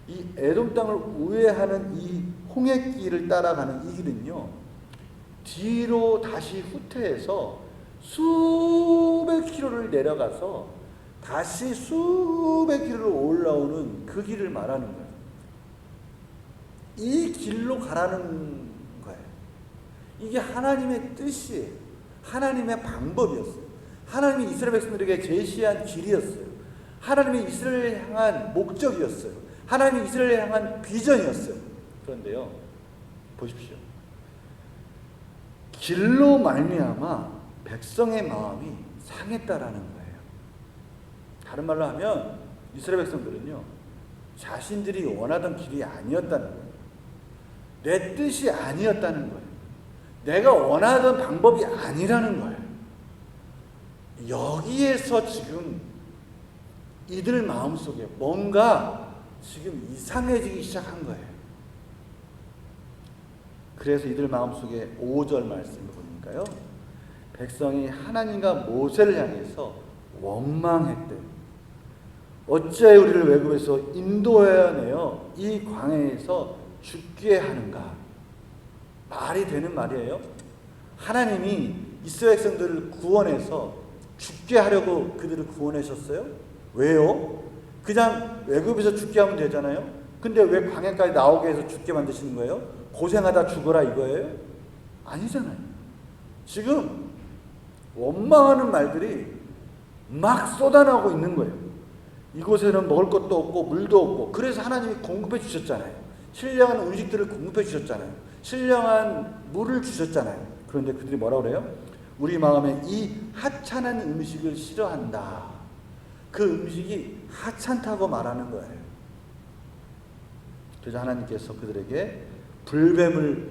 Speaker 3: 이 에돔 땅을 우회하는 이 홍해길을 따라가는 이 길은요, 뒤로 다시 후퇴해서 수백 킬로를 내려가서 다시 수백 킬로를 올라오는 그 길을 말하는 거예요. 이 길로 가라는 거예요. 이게 하나님의 뜻이에요. 하나님의 방법이었어요. 하나님이 이스라엘 백성들에게 제시한 길이었어요. 하나님이 이스라엘을 향한 목적이었어요. 하나님이 이스라엘을 향한 비전이었어요. 그런데요, 보십시오. 길로 말미암아 백성의 마음이 상했다라는 거예요. 다른 말로 하면 이스라엘 백성들은요, 자신들이 원하던 길이 아니었다는 거예요. 내 뜻이 아니었다는 거예요. 내가 원하던 방법이 아니라는 거예요. 여기에서 지금 이들 마음속에 뭔가 지금 이상해지기 시작한 거예요. 그래서 이들 마음속에 5절 말씀을 보니까요, 백성이 하나님과 모세를 향해서 원망했대. 어찌하여 우리를 외국에서 인도해내어 이 광야에서 죽게 하는가? 말이 되는 말이에요. 하나님이 이스라엘 백성들을 구원해서 죽게 하려고 그들을 구원하셨어요? 왜요? 그냥 외국에서 죽게 하면 되잖아요. 근데 왜 광야까지 나오게 해서 죽게 만드시는 거예요? 고생하다 죽어라 이거예요? 아니잖아요. 지금 원망하는 말들이 막 쏟아나오고 있는 거예요. 이곳에는 먹을 것도 없고 물도 없고, 그래서 하나님이 공급해 주셨잖아요. 신령한 음식들을 공급해 주셨잖아요. 신령한 물을 주셨잖아요. 그런데 그들이 뭐라고 그래요? 우리 마음에 이 하찮은 음식을 싫어한다. 그 음식이 하찮다고 말하는 거예요. 그래서 하나님께서 그들에게 불뱀을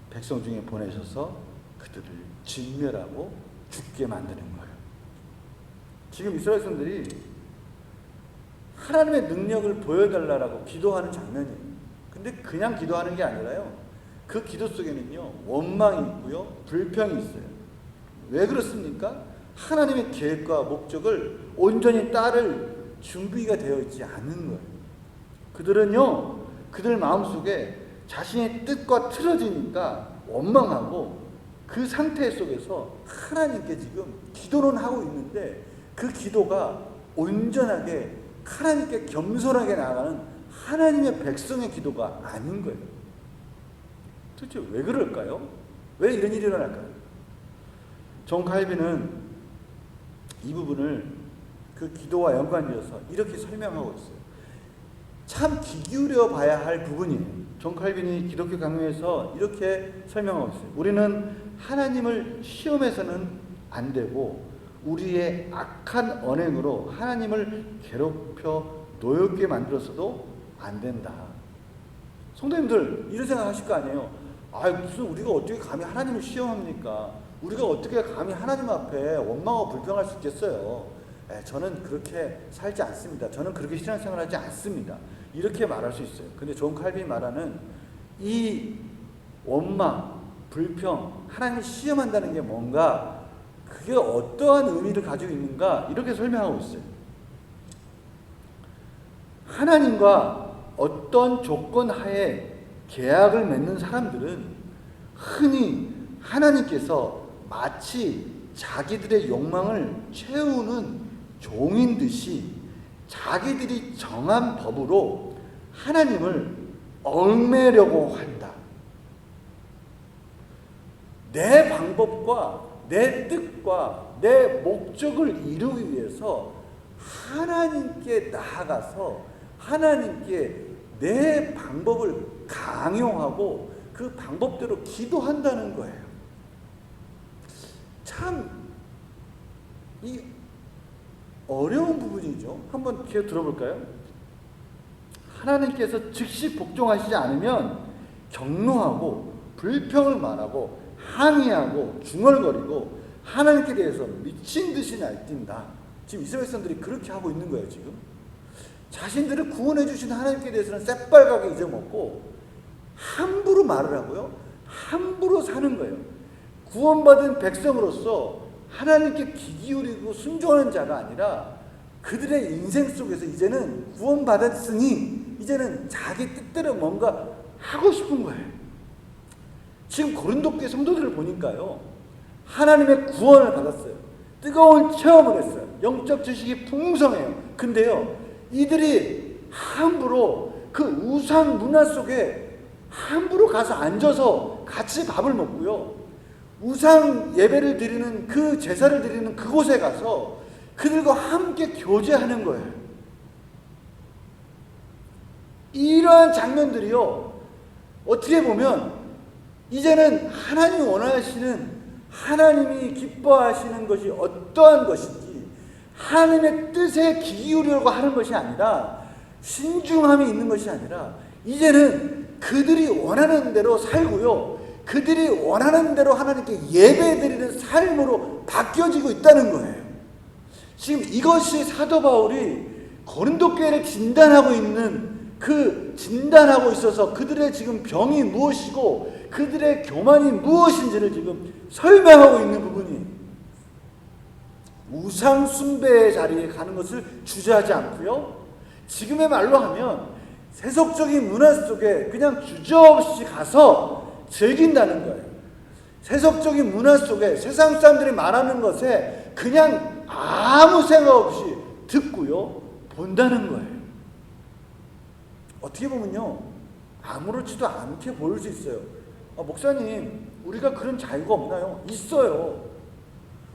Speaker 3: 백성 중에 보내셔서 그들을 진멸하고 죽게 만드는 거예요. 지금 이스라엘 백성들이 하나님의 능력을 보여달라고 기도하는 장면이에요. 근데 그냥 기도하는 게 아니라요. 그 기도 속에는요, 원망이 있고요, 불평이 있어요. 왜 그렇습니까? 하나님의 계획과 목적을 온전히 따를 준비가 되어 있지 않는 거예요. 그들은요, 그들 마음속에 자신의 뜻과 틀어지니까 원망하고 그 상태 속에서 하나님께 지금 기도는 하고 있는데 그 기도가 온전하게 하나님께 겸손하게 나아가는 하나님의 백성의 기도가 아닌 거예요. 도대체 왜 그럴까요? 왜 이런 일이 일어날까요? 존 칼빈은 이 부분을 그 기도와 연관지어서 이렇게 설명하고 있어요. 참 귀 기울여 봐야 할 부분이에요. 존 칼빈이 기독교 강요에서 이렇게 설명하고 있어요. 우리는 하나님을 시험해서는 안 되고 우리의 악한 언행으로 하나님을 괴롭혀 노엽게 만들어서도 안 된다. 성도님들 이런 생각하실 거 아니에요. 무슨 우리가 어떻게 감히 하나님을 시험합니까? 우리가 어떻게 감히 하나님 앞에 원망하고 불평할 수 있겠어요? 저는 그렇게 살지 않습니다. 저는 그렇게 신앙생활 하지 않습니다. 이렇게 말할 수 있어요. 근데 존 칼빈이 말하는 이 원망, 불평, 하나님을 시험한다는 게 뭔가, 그게 어떠한 의미를 가지고 있는가, 이렇게 설명하고 있어요. 하나님과 어떤 조건 하에 계약을 맺는 사람들은 흔히 하나님께서 마치 자기들의 욕망을 채우는 종인 듯이 자기들이 정한 법으로 하나님을 얽매려고 한다. 내 방법과 내 뜻과 내 목적을 이루기 위해서 하나님께 나아가서 하나님께 내 방법을 강요하고 그 방법대로 기도한다는 거예요. 참 이 어려운 부분이죠. 한번 기회 들어볼까요? 하나님께서 즉시 복종하시지 않으면 격노하고 불평을 말하고 항의하고 중얼거리고 하나님께 대해서 미친 듯이 날뛴다. 지금 이스라엘 사람들이 그렇게 하고 있는 거예요. 지금 자신들을 구원해 주신 하나님께 대해서는 새빨갛게 잊어먹고 함부로 말을 하고요, 함부로 사는 거예요. 구원받은 백성으로서 하나님께 귀 기울이고 순종하는 자가 아니라 그들의 인생 속에서 이제는 구원받았으니 이제는 자기 뜻대로 뭔가 하고 싶은 거예요. 지금 고린도 교회 성도들을 보니까요, 하나님의 구원을 받았어요. 뜨거운 체험을 했어요. 영적 지식이 풍성해요. 근데요, 이들이 함부로 그 우상 문화 속에 함부로 가서 앉아서 같이 밥을 먹고요, 우상 예배를 드리는 그 제사를 드리는 그곳에 가서 그들과 함께 교제하는 거예요. 이러한 장면들이요, 어떻게 보면 이제는 하나님이 원하시는, 하나님이 기뻐하시는 것이 어떠한 것인지 하나님의 뜻에 귀 기울이려고 하는 것이 아니라, 신중함이 있는 것이 아니라 이제는 그들이 원하는 대로 살고요, 그들이 원하는 대로 하나님께 예배드리는 삶으로 바뀌어지고 있다는 거예요. 지금 이것이 사도 바울이 고린도 교회를 진단하고 있는, 그 진단하고 있어서 그들의 지금 병이 무엇이고 그들의 교만이 무엇인지를 지금 설명하고 있는 부분이, 우상 숭배의 자리에 가는 것을 주저하지 않고요, 지금의 말로 하면 세속적인 문화 속에 그냥 주저없이 가서 즐긴다는 거예요. 세속적인 문화 속에 세상 사람들이 말하는 것에 그냥 아무 생각 없이 듣고요, 본다는 거예요. 어떻게 보면요, 아무렇지도 않게 보일 수 있어요. 목사님, 우리가 그런 자유가 없나요? 있어요.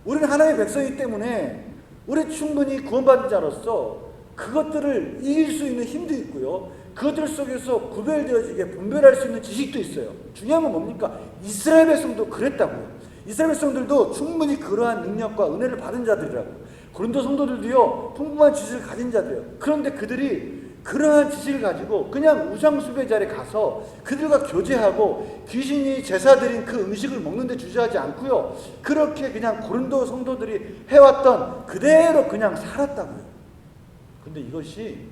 Speaker 3: 우리는 하나님의 백성이기 때문에 우리 충분히 구원받은 자로서 그것들을 이길 수 있는 힘도 있고요, 그것들 속에서 구별되어지게 분별할 수 있는 지식도 있어요. 중요한 건 뭡니까? 이스라엘 백성도 그랬다고요. 이스라엘 백성들도 충분히 그러한 능력과 은혜를 받은 자들이라고요. 고린도 성도들도요, 풍부한 지식을 가진 자들이에요. 그런데 그들이 그러한 지식을 가지고 그냥 우상숭배 자리에 가서 그들과 교제하고 귀신이 제사 드린 그 음식을 먹는데 주저하지 않고요, 그렇게 그냥 고린도 성도들이 해왔던 그대로 그냥 살았다고요. 근데 이것이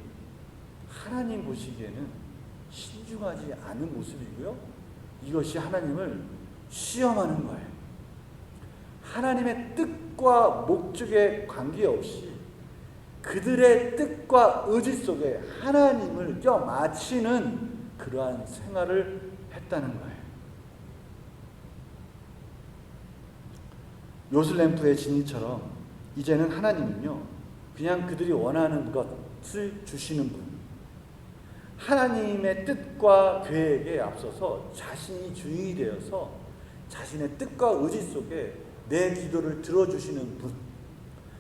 Speaker 3: 하나님 보시기에는 신중하지 않은 모습이고요. 이것이 하나님을 시험하는 거예요. 하나님의 뜻과 목적에 관계없이 그들의 뜻과 의지 속에 하나님을 껴맞추는 그러한 생활을 했다는 거예요. 요슬렘프의 진이처럼 이제는 하나님은요, 그냥 그들이 원하는 것을 주시는 분, 하나님의 뜻과 계획에 앞서서 자신이 주인이 되어서 자신의 뜻과 의지 속에 내 기도를 들어주시는 분,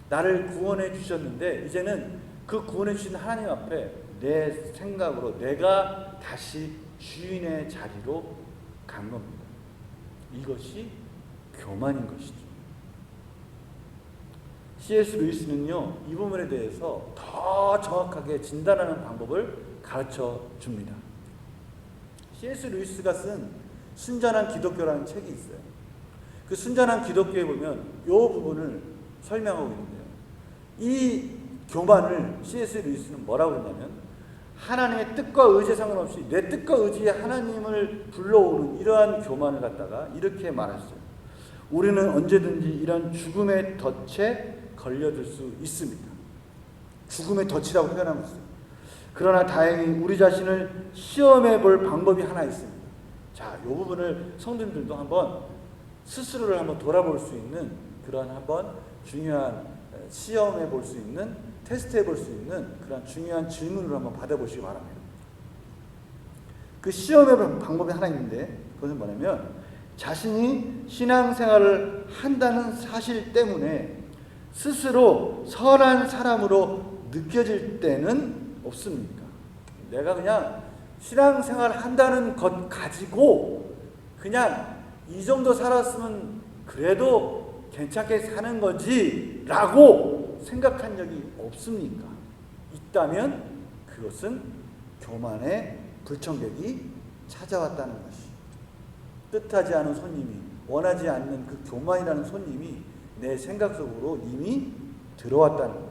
Speaker 3: 나를 구원해 주셨는데 이제는 그 구원해 주신 하나님 앞에 내 생각으로 내가 다시 주인의 자리로 간 겁니다. 이것이 교만인 것이죠. C.S. 루이스는요, 이 부분에 대해서 더 정확하게 진단하는 방법을 가르쳐 줍니다. C.S. 루이스가 쓴 순전한 기독교라는 책이 있어요. 그 순전한 기독교에 보면 이 부분을 설명하고 있는데요. 이 교만을 C.S. 루이스는 뭐라고 했냐면, 하나님의 뜻과 의지에 상관없이 내 뜻과 의지에 하나님을 불러오는 이러한 교만을 갖다가 이렇게 말했어요. 우리는 언제든지 이런 죽음의 덫에 걸려들 수 있습니다. 죽음의 덫이라고 표현하고 있어요. 그러나 다행히 우리 자신을 시험해 볼 방법이 하나 있습니다. 자, 이 부분을 성도님들도 한번 스스로를 한번 돌아볼 수 있는 그런 한번 중요한 시험해 볼 수 있는, 테스트해 볼 수 있는 그런 중요한 질문을 한번 받아보시기 바랍니다. 그 시험해 볼 방법이 하나 있는데 그것은 뭐냐면, 자신이 신앙생활을 한다는 사실 때문에 스스로 선한 사람으로 느껴질 때는 없습니까? 내가 그냥 신앙생활 한다는 것 가지고 그냥 이 정도 살았으면 그래도 괜찮게 사는 거지 라고 생각한 적이 없습니까? 있다면 그것은 교만의 불청객이 찾아왔다는 것이, 뜻하지 않은 손님이, 원하지 않는 그 교만이라는 손님이 내 생각 속으로 이미 들어왔다는 것.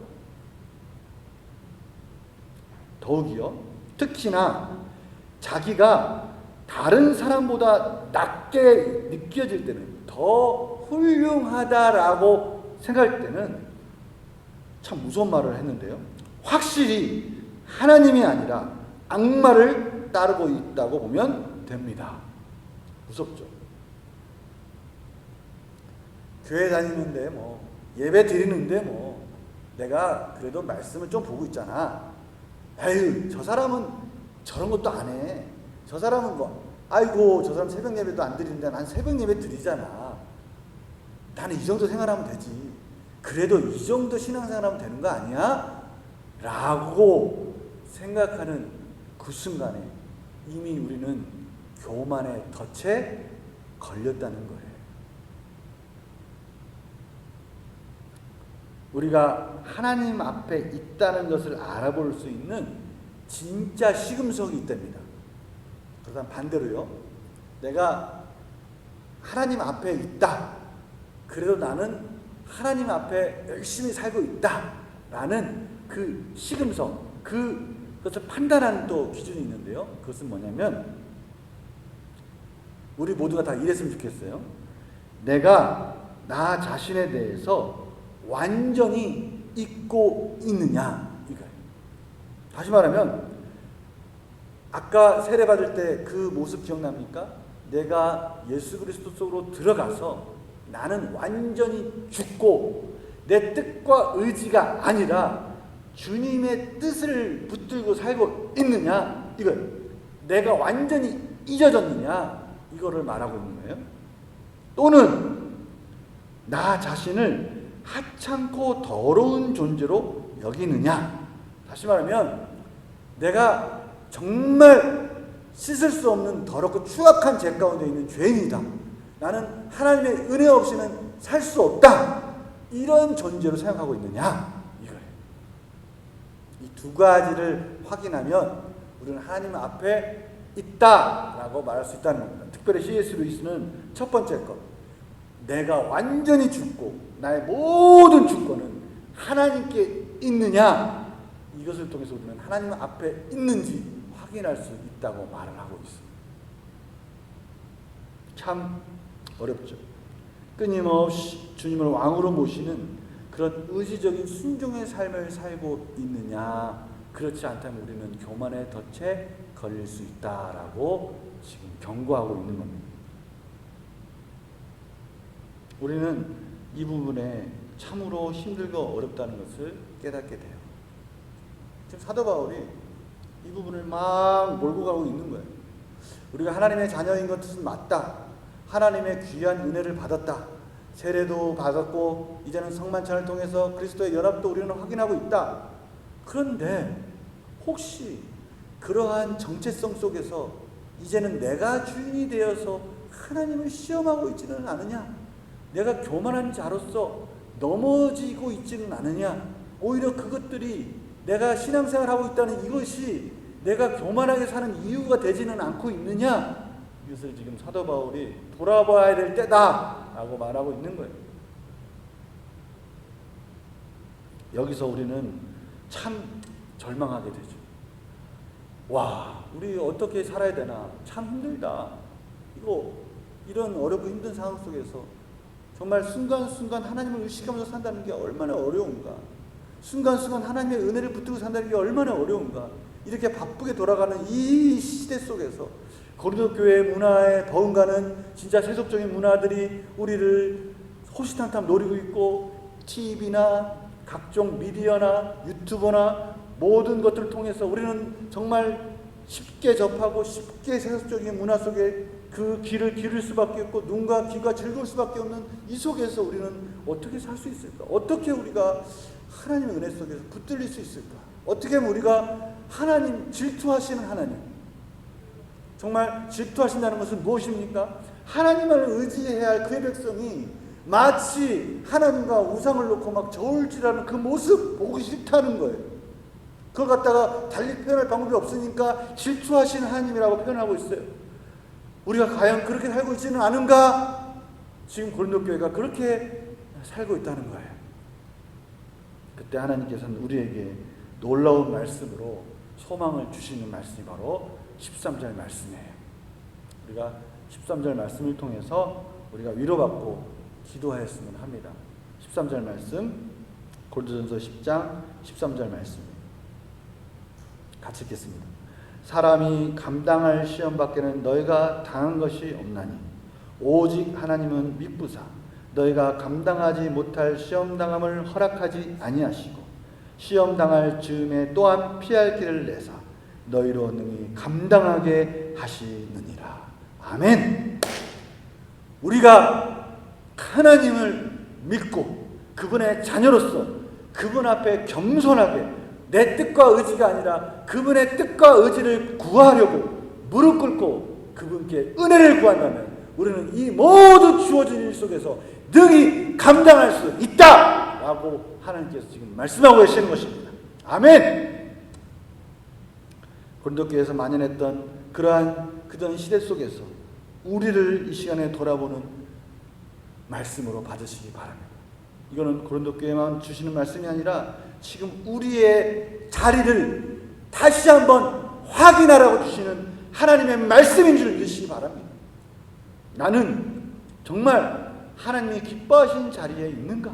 Speaker 3: 더욱이요, 특히나 자기가 다른 사람보다 낮게 느껴질 때는, 더 훌륭하다라고 생각할 때는 참 무서운 말을 했는데요, 확실히 하나님이 아니라 악마를 따르고 있다고 보면 됩니다. 무섭죠. 교회 다니는데 뭐 예배 드리는데 뭐 내가 그래도 말씀을 좀 보고 있잖아. 에휴, 저 사람은 저런 것도 안 해. 저 사람은 뭐, 아이고, 저 사람 새벽 예배도 안 드리는데 난 새벽 예배 드리잖아. 나는 이 정도 생활하면 되지. 그래도 이 정도 신앙생활하면 되는 거 아니야? 라고 생각하는 그 순간에 이미 우리는 교만의 덫에 걸렸다는 거예요. 우리가 하나님 앞에 있다는 것을 알아볼 수 있는 진짜 시금석이 있답니다. 그러다 반대로요, 내가 하나님 앞에 있다, 그래도 나는 하나님 앞에 열심히 살고 있다 라는 그 시금석, 그것을 판단하는 또 기준이 있는데요, 그것은 뭐냐면, 우리 모두가 다 이랬으면 좋겠어요. 내가 나 자신에 대해서 완전히 잊고 있느냐, 이거예요. 다시 말하면, 아까 세례 받을 때 그 모습 기억납니까? 내가 예수 그리스도 속으로 들어가서 나는 완전히 죽고 내 뜻과 의지가 아니라 주님의 뜻을 붙들고 살고 있느냐, 이거예요. 내가 완전히 잊어졌느냐, 이거를 말하고 있는 거예요. 또는 나 자신을 하찮고 더러운 존재로 여기느냐, 다시 말하면 내가 정말 씻을 수 없는 더럽고 추악한 죄 가운데 있는 죄인이다, 나는 하나님의 은혜 없이는 살 수 없다, 이런 존재로 생각하고 있느냐, 이거예요. 이 두 가지를 확인하면 우리는 하나님 앞에 있다라고 말할 수 있다는 겁니다. 특별히 C.S. 루이스는 첫 번째 것, 내가 완전히 죽고 나의 모든 주권은 하나님께 있느냐, 이것을 통해서 우리는 하나님 앞에 있는지 확인할 수 있다고 말을 하고 있습니다. 참 어렵죠. 끊임없이 주님을 왕으로 모시는 그런 의지적인 순종의 삶을 살고 있느냐, 그렇지 않다면 우리는 교만의 덫에 걸릴 수 있다라고 지금 경고하고 있는 겁니다. 우리는 이 부분에 참으로 힘들고 어렵다는 것을 깨닫게 돼요. 지금 사도 바울이 이 부분을 막 몰고 가고 있는 거예요. 우리가 하나님의 자녀인 것은 맞다. 하나님의 귀한 은혜를 받았다. 세례도 받았고 이제는 성만찬을 통해서 그리스도의 연합도 우리는 확인하고 있다. 그런데 혹시 그러한 정체성 속에서 이제는 내가 주인이 되어서 하나님을 시험하고 있지는 않으냐? 내가 교만한 자로서 넘어지고 있지는 않으냐? 오히려 그것들이 내가 신앙생활하고 있다는 이것이 내가 교만하게 사는 이유가 되지는 않고 있느냐? 이것을 지금 사도 바울이 돌아봐야 될 때다라고 말하고 있는 거예요. 여기서 우리는 참 절망하게 되죠. 와, 우리 어떻게 살아야 되나? 참 힘들다. 이런 어렵고 힘든 상황 속에서 정말 순간순간 하나님을 의식하면서 산다는 게 얼마나 어려운가? 순간순간 하나님의 은혜를 붙들고 산다는 게 얼마나 어려운가? 이렇게 바쁘게 돌아가는 이 시대 속에서 고린도 교회 문화에 버금가는 진짜 세속적인 문화들이 우리를 호시탐탐 노리고 있고, TV나 각종 미디어나 유튜버나 모든 것들을 통해서 우리는 정말 쉽게 접하고 쉽게 세속적인 문화 속에 그 길을 기를 수밖에 없고 눈과 귀가 즐거울 수밖에 없는 이 속에서 우리는 어떻게 살 수 있을까? 어떻게 우리가 하나님의 은혜 속에서 붙들릴 수 있을까? 어떻게 하면 우리가 하나님, 질투하시는 하나님, 정말 질투하신다는 것은 무엇입니까? 하나님을 의지해야 할 그의 백성이 마치 하나님과 우상을 놓고 막 저울질하는 그 모습 보기 싫다는 거예요. 그걸 갖다가 달리 표현할 방법이 없으니까 질투하시는 하나님이라고 표현하고 있어요. 우리가 과연 그렇게 살고 있지는 않은가? 지금 고린도 교회가 그렇게 살고 있다는 거예요. 그때 하나님께서는 우리에게 놀라운 말씀으로 소망을 주시는 말씀이 바로 13절 말씀이에요. 우리가 13절 말씀을 통해서 우리가 위로받고 기도하였으면 합니다. 13절 말씀, 고린도전서 10장 13절 말씀 같이 읽겠습니다. 사람이 감당할 시험 밖에는 너희가 당한 것이 없나니 오직 하나님은 미쁘사 너희가 감당하지 못할 시험 당함을 허락하지 아니하시고 시험 당할 즈음에 또한 피할 길을 내사 너희로 능히 감당하게 하시느니라. 아멘. 우리가 하나님을 믿고 그분의 자녀로서 그분 앞에 겸손하게 내 뜻과 의지가 아니라 그분의 뜻과 의지를 구하려고 무릎 꿇고 그분께 은혜를 구한다면 우리는 이 모든 주어진 일 속에서 능히 감당할 수 있다라고 하나님께서 지금 말씀하고 계시는 것입니다. 아멘. 고린도 교회에서 만연했던 그런 시대 속에서 우리를 이 시간에 돌아보는 말씀으로 받으시기 바랍니다. 이거는 고린도 교회만 주시는 말씀이 아니라 지금 우리의 자리를 다시 한번 확인하라고 주시는 하나님의 말씀인 줄 믿으시기 바랍니다. 나는 정말 하나님이 기뻐하시는 자리에 있는가?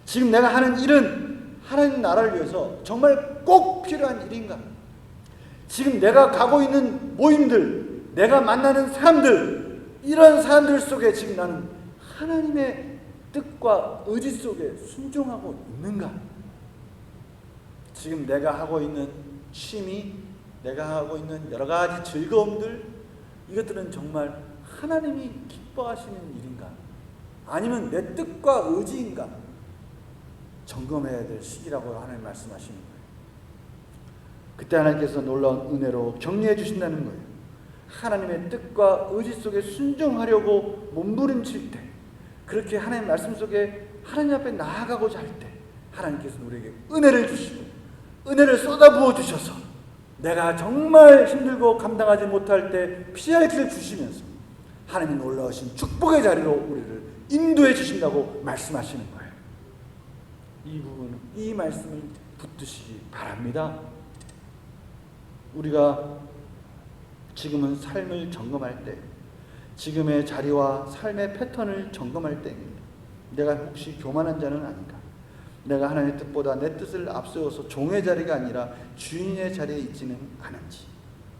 Speaker 3: 지금 내가 하는 일은 하나님 나라를 위해서 정말 꼭 필요한 일인가? 지금 내가 가고 있는 모임들, 내가 만나는 사람들, 이런 사람들 속에 지금 나는 하나님의 뜻과 의지 속에 순종하고 있는가? 지금 내가 하고 있는 취미, 내가 하고 있는 여러 가지 즐거움들, 이것들은 정말 하나님이 기뻐하시는 일인가? 아니면 내 뜻과 의지인가? 점검해야 될 시기라고 하나님 말씀하시는 거예요. 그때 하나님께서 놀라운 은혜로 격려해 주신다는 거예요. 하나님의 뜻과 의지 속에 순종하려고 몸부림칠 때, 그렇게 하나님 말씀 속에 하나님 앞에 나아가고자 할 때 하나님께서는 우리에게 은혜를 주시고 은혜를 쏟아부어 주셔서 내가 정말 힘들고 감당하지 못할 때 피할 길을 주시면서 하나님의 놀라우신 축복의 자리로 우리를 인도해 주신다고 말씀하시는 거예요. 이 부분, 이 말씀을 붙드시기 바랍니다. 우리가 지금은 삶을 점검할 때, 지금의 자리와 삶의 패턴을 점검할 때입니다. 내가 혹시 교만한 자는 아닌가? 내가 하나님의 뜻보다 내 뜻을 앞세워서 종의 자리가 아니라 주인의 자리에 있지는 않은지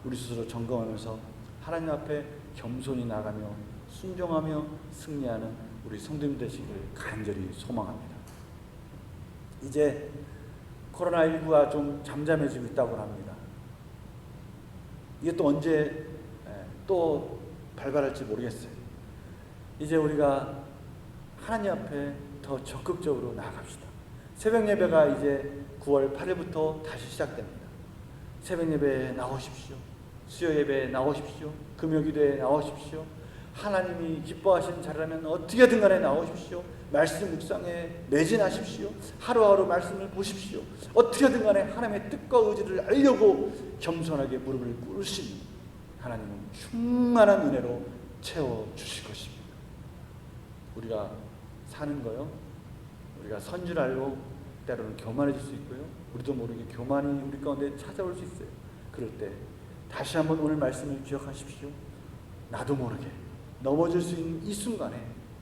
Speaker 3: 우리 스스로 점검하면서 하나님 앞에 겸손히 나가며 순종하며 승리하는 우리 성도님 되시기를 간절히 소망합니다. 이제 코로나19가 좀 잠잠해지고 있다고 합니다. 이게 또 언제 또 발발할지 모르겠어요. 이제 우리가 하나님 앞에 더 적극적으로 나아갑시다. 새벽 예배가 이제 9월 8일부터 다시 시작됩니다. 새벽 예배에 나오십시오. 수요 예배에 나오십시오. 금요 기도에 나오십시오. 하나님이 기뻐하시는 자리라면 어떻게든 간에 나오십시오. 말씀 묵상에 매진하십시오. 하루하루 말씀을 보십시오. 어떻게든 간에 하나님의 뜻과 의지를 알려고 겸손하게 무릎을 꿇으시니 하나님은 충만한 은혜로 채워주실 것입니다. 우리가 사는 거요, 우리가 선 줄 알고 때로는 교만해질 수 있고요, 우리도 모르게 교만이 우리 가운데 찾아올 수 있어요. 그럴 때 다시 한번 오늘 말씀을 기억하십시오. 나도 모르게 넘어질 수 있는 이 순간에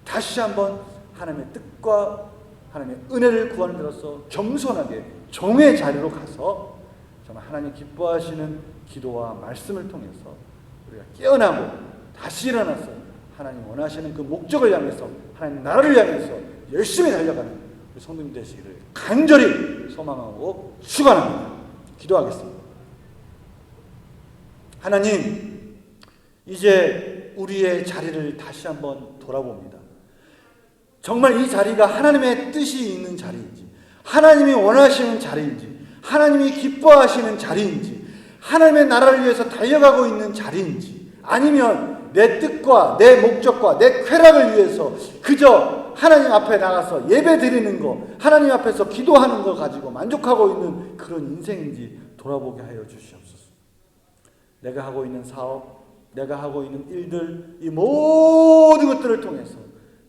Speaker 3: 다시 한번 하나님의 뜻과 하나님의 은혜를 구하는 데로서 겸손하게 종의 자리로 가서 정말 하나님 기뻐하시는 기도와 말씀을 통해서 우리가 깨어나고 다시 일어나서 하나님 원하시는 그 목적을 향해서 하나님 나라를 향해서 열심히 달려가는 우리 성도님 되시기를 간절히 소망하고 축원합니다. 기도하겠습니다. 하나님, 이제 우리의 자리를 다시 한번 돌아봅니다. 정말 이 자리가 하나님의 뜻이 있는 자리인지, 하나님이 원하시는 자리인지, 하나님이 기뻐하시는 자리인지, 하나님의 나라를 위해서 달려가고 있는 자리인지, 아니면 내 뜻과 내 목적과 내 쾌락을 위해서 그저 하나님 앞에 나가서 예배 드리는 거, 하나님 앞에서 기도하는 거 가지고 만족하고 있는 그런 인생인지 돌아보게 하여 주시옵소서. 내가 하고 있는 사업, 내가 하고 있는 일들, 이 모든 것들을 통해서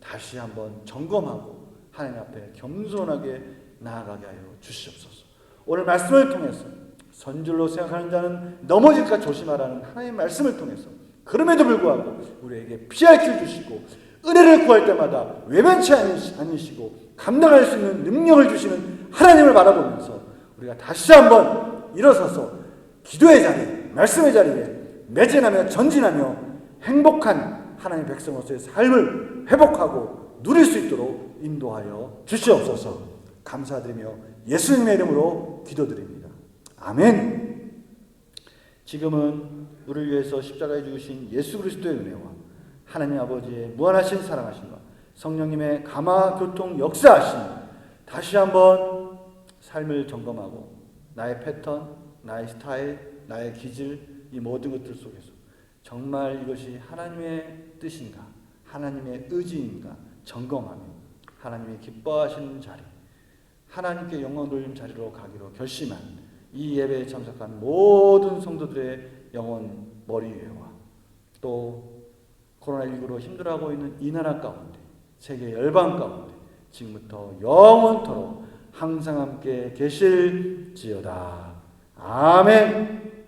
Speaker 3: 다시 한번 점검하고 하나님 앞에 겸손하게 나아가게 하여 주시옵소서. 오늘 말씀을 통해서 선줄로 생각하는 자는 넘어질까 조심하라는 하나님의 말씀을 통해서 그럼에도 불구하고 우리에게 피할 길 주시고 은혜를 구할 때마다 외면치 않으시고 감당할 수 있는 능력을 주시는 하나님을 바라보면서 우리가 다시 한번 일어서서 기도의 자리, 말씀의 자리에 매진하며 전진하며 행복한 하나님의 백성으로서의 삶을 회복하고 누릴 수 있도록 인도하여 주시옵소서. 감사드리며 예수님의 이름으로 기도드립니다. 아멘. 지금은 우리를 위해서 십자가에 죽으신 예수 그리스도의 은혜와 하나님 아버지의 무한하신 사랑하심과 성령님의 감화 교통 역사하심, 다시 한번 삶을 점검하고 나의 패턴, 나의 스타일, 나의 기질, 이 모든 것들 속에서 정말 이것이 하나님의 뜻인가, 하나님의 의지인가 점검하며 하나님이 기뻐하시는 자리, 하나님께 영광 돌리는 자리로 가기로 결심한 이 예배에 참석한 모든 성도들의 영혼 머리 위에와 또 코로나19로 힘들어하고 있는 이 나라 가운데, 세계 열방 가운데 지금부터 영원토록 항상 함께 계실지어다. 아멘.